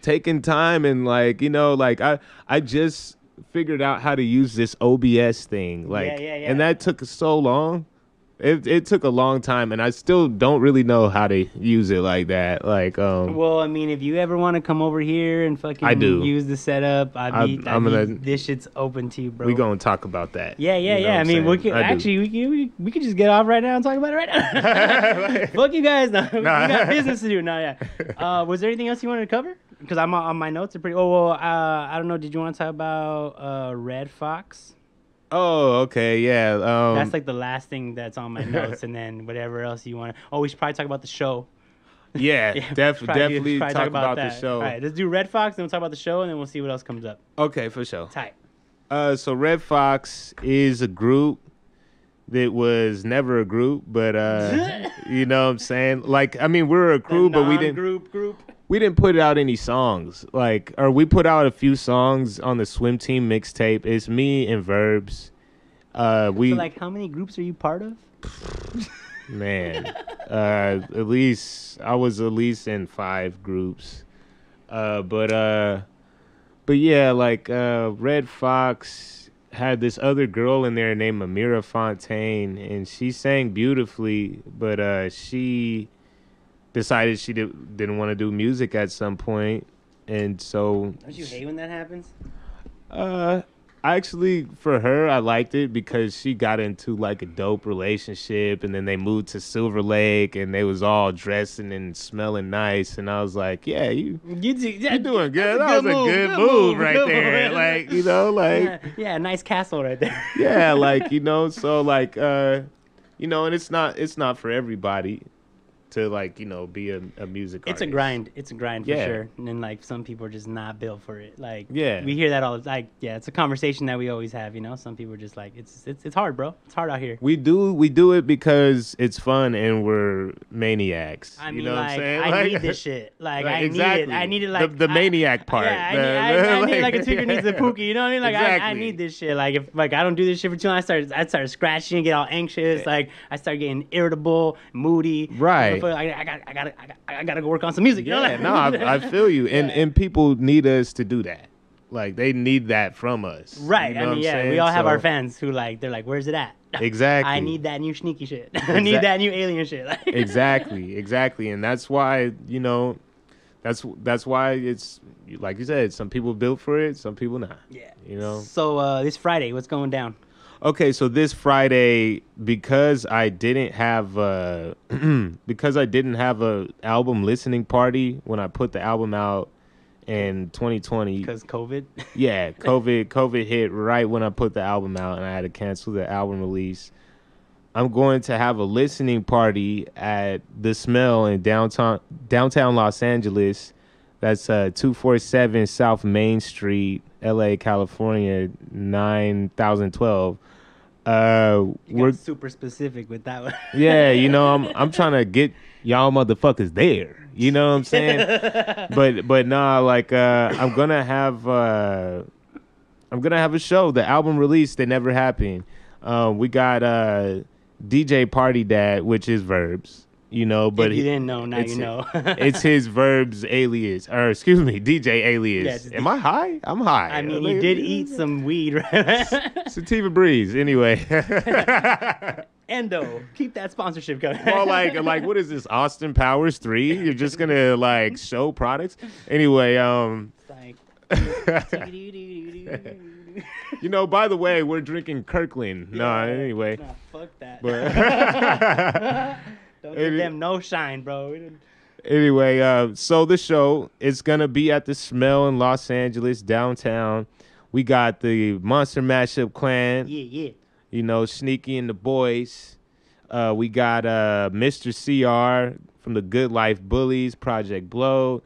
taking time and like, you know, like I just figured out how to use this OBS thing, like, Yeah. and that took so long. It took a long time, and I still don't really know how to use it like that. Like, Well, I mean, if you ever want to come over here and fucking I do. use the setup, this shit's open to you, bro. we gonna talk about that. Yeah. You know what I I'm mean, we saying? could I do. actually we could just get off right now and talk about it right now. Fuck you guys, no. We got business to do now. Yeah. Was there anything else you wanted to cover? Because I'm on my notes are pretty. Oh well, I don't know. Did you want to talk about RedFox? Oh, okay, yeah. That's like the last thing that's on my notes, and then whatever else you want to. Oh, we should probably talk about the show. Yeah, definitely probably talk about the that. show. All right, let's do RedFox, then we'll talk about the show, and then we'll see what else comes up. Okay, for sure. Tight. So RedFox is a group that was never a group, but you know what I'm saying? Like, I mean, we're a crew, but we didn't put out any songs. Like, or we put out a few songs on the Swim Team mixtape. It's me and Verbs. So like, how many groups are you part of? Man, at least I was in 5 groups. But yeah, like RedFox had this other girl in there named Amira Fontaine, and she sang beautifully, but she decided she didn't want to do music at some point, and so Don't you hate when that happens? Actually, for her, I liked it because she got into like a dope relationship, and then they moved to Silver Lake, and they was all dressing and smelling nice, and I was like, yeah, you're doing good. That was a good move right there. Like, you know, like yeah, nice castle right there. yeah, like, you know, so like you know, and it's not for everybody to, like, you know, be a music artist. It's a grind for sure. And then, like, some people are just not built for it. Like, yeah, we hear that all the like, yeah, it's a conversation that we always have, you know. Some people are just like, it's hard, bro. It's hard out here. We do it because it's fun and we're maniacs. I mean, you know like, what I'm saying? I Like, need this shit. Like, exactly. I need it like the maniac part. Yeah, I need like a tweaker needs a pookie. You know what I mean? Like, exactly. I need this shit. Like, if like I don't do this shit for too long, I start scratching, get all anxious. Like, I start getting irritable, moody. Right. I gotta go work on some music. You know? Yeah, no, I feel you. And people need us to do that. Like, they need that from us. Right. You know I mean, yeah, we all have our fans who, like, they're like, where's it at? Exactly. I need that new sneaky shit. I need that new alien shit. Exactly. And that's why, you know, that's why it's, like you said, some people built for it, some people not. Yeah. You know? So this Friday, what's going down? Okay, so this Friday, because I didn't have a album listening party when I put the album out in 2020. Because COVID? Yeah, COVID hit right when I put the album out, and I had to cancel the album release. I'm going to have a listening party at The Smell in downtown Los Angeles. That's 247 South Main Street, LA, California, 9012. We're super specific with that one. Yeah, you know, I'm trying to get y'all motherfuckers there. You know what I'm saying? but nah, like I'm gonna have a show. The album release that never happened. We got DJ Party Dad, which is Verbs. You know, but if you didn't know, now you know. It's his Verbs alias, or excuse me, DJ alias. Am I high? I'm high. I mean, you did eat some weed, right? Sativa Breeze. Anyway. Endo, keep that sponsorship going. Well, like what is this? Austin Powers 3? You're just gonna like show products? Anyway, like, you know, by the way, we're drinking Kirkland. Yeah, no, anyway. Nah, fuck that. But don't give them no shine, bro. Anyway, so the show is gonna be at The Smell in Los Angeles, downtown. We got the Monster Mashup Clan. Yeah. You know, Sneaky and the boys. We got Mr. CR from the Good Life Bullies, Project Blow.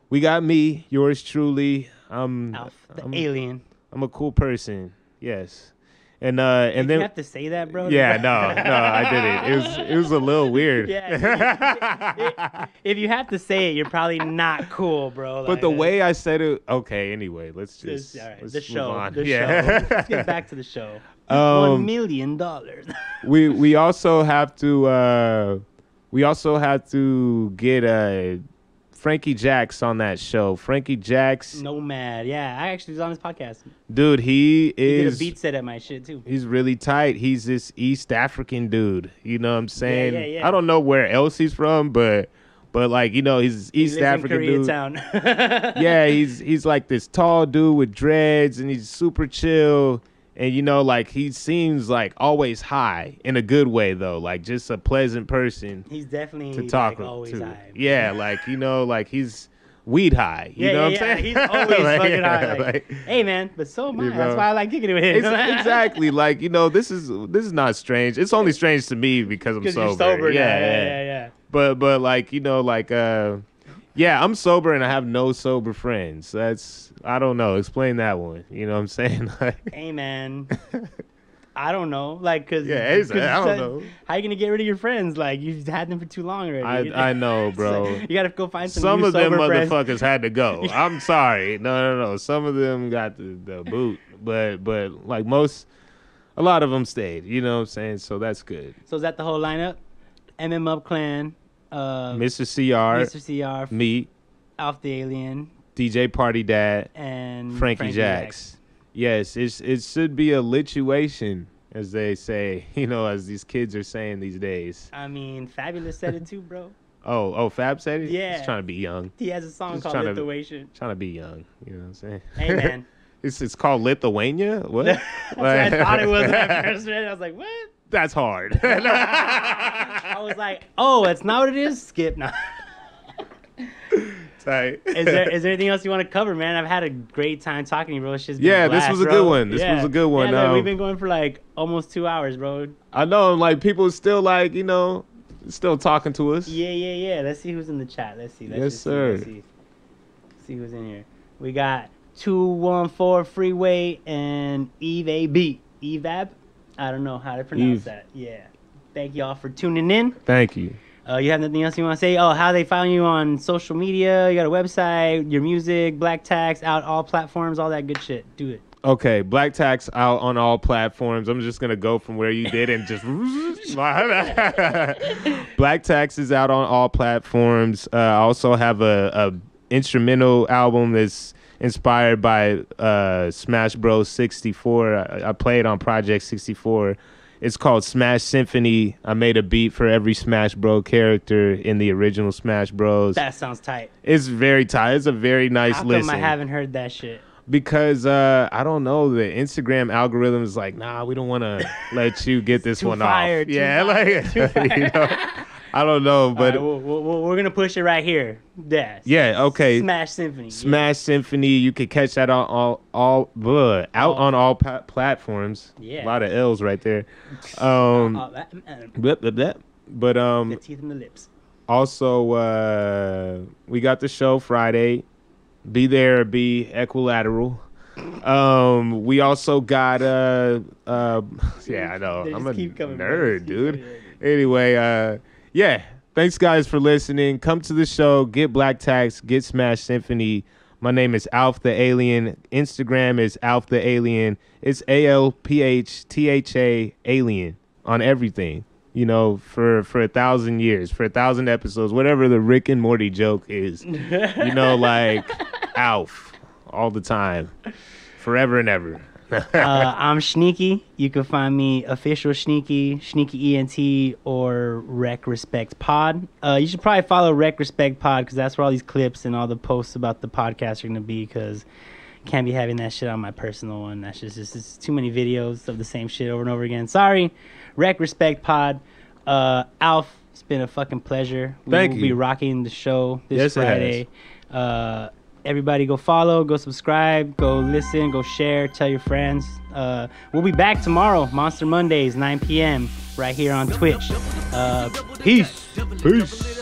We got me, yours truly. Alph, the alien. I'm a cool person. Yes. And then you have to say that, bro. Yeah, no, I didn't. It was a little weird. Yeah. If you have to say it, you're probably not cool, bro. But the way I said it, okay. Anyway, let's just all right, let's the move show. on. The yeah. show. Let's get back to the show. $1 million. we also have to get Frankie Jacks on that show. Frankie Jacks. Nomad. Yeah, I actually was on his podcast. Dude, he did a beat set at my shit too. He's really tight. He's this East African dude. You know what I'm saying? Yeah. I don't know where else he's from, but like, you know, he's East African dude. Yeah, he's like this tall dude with dreads, and he's super chill. And, you know, like, he seems like always high in a good way, though. Like, just a pleasant person. He's definitely to talk like, always to. high. Yeah, like, you know, like, he's weed high. You know what I'm saying? He's always fucking high. Like, hey, man, but so am I. That's why I like kicking it with him. Exactly. Like, you know, this is not strange. It's only strange to me because I'm sober. You're sober. Yeah. But like, you know, like, yeah, I'm sober and I have no sober friends. I don't know. Explain that one. You know what I'm saying? Like, hey, man. I don't know. Like, cause I don't know. How you gonna get rid of your friends? Like, you've had them for too long already. I know, bro. You gotta go find some. Some new of them sober motherfuckers friends. had to go. I'm sorry. No. Some of them got the boot, but like a lot of them stayed. You know what I'm saying? So that's good. So is that the whole lineup? MMUp Clan. Mr. CR, me, Alph the Alien, DJ Party Dad, and Frankie Jacks. Yes, it should be a lituation, as they say, you know, as these kids are saying these days. I mean, Fabulous said it too, bro. Oh, Fab said it? Yeah. He's trying to be young. He has a song called Lituation. Trying to be young, you know what I'm saying? Hey, man. It's called Lithuania. What? That's what I thought it was when I first read it. I was like, what? That's hard. I was like, oh, it's not what it is. Skip now. Tight. Is there anything else you want to cover, man? I've had a great time talking to you, bro. It's just been Yeah, a blast, this was a bro. good one. This was a good one. Yeah, look, we've been going for like almost 2 hours, bro. I know, like people still like, still talking to us. Yeah. Let's see who's in the chat. Let's see. Yes, sir. Let's see who's in here. We got 214 Freeway and Eve AB. Evab? I don't know how to pronounce that. Yeah. Thank y'all for tuning in. Thank you. You have nothing else you want to say? Oh, how they find you on social media? You got a website, your music, Black Tax, out all platforms, all that good shit. Do it. Okay, Black Tax out on all platforms. I'm just gonna go from where you did and just. Black Tax is out on all platforms. I also have a instrumental album that's inspired by Smash Bros. 64. I played on Project 64. It's called Smash Symphony. I made a beat for every Smash Bros. Character in the original Smash Bros. That sounds tight. It's very tight. It's a very nice listen. How come I haven't heard that shit? Because I don't know, the Instagram algorithm is like, nah, we don't want to let you get this one off. Yeah, I don't know, but right, we're gonna push it right here. Yeah, okay. Smash Symphony. Smash Symphony. You can catch that on on all platforms. Yeah, a lot of L's right there. But the teeth and the lips. Also, we got the show Friday. Be there or be equilateral. We also got yeah, I know. I'm a nerd, dude. Anyway, yeah. Thanks guys for listening. Come to the show, get Black Tax, get Smash Symphony. My name is Alph the Alien. Instagram is Alph the Alien. It's ALPHTHA Alien on everything. For 1,000 years, for 1,000 episodes, whatever the Rick and Morty joke is, like Alph all the time, forever and ever. I'm Sneaky. You can find me official Sneaky ENT, or Rec Respect Pod. You should probably follow Rec Respect Pod because that's where all these clips and all the posts about the podcast are gonna be. Because can't be having that shit on my personal one. That's just it's too many videos of the same shit over and over again. Sorry. Rec Respect Pod. Alph, it's been a fucking pleasure. Thank you. We'll be rocking the show this Friday. Everybody go follow, go subscribe, go listen, go share, tell your friends. We'll be back tomorrow, Monster Mondays, 9 p.m. right here on Twitch. Peace.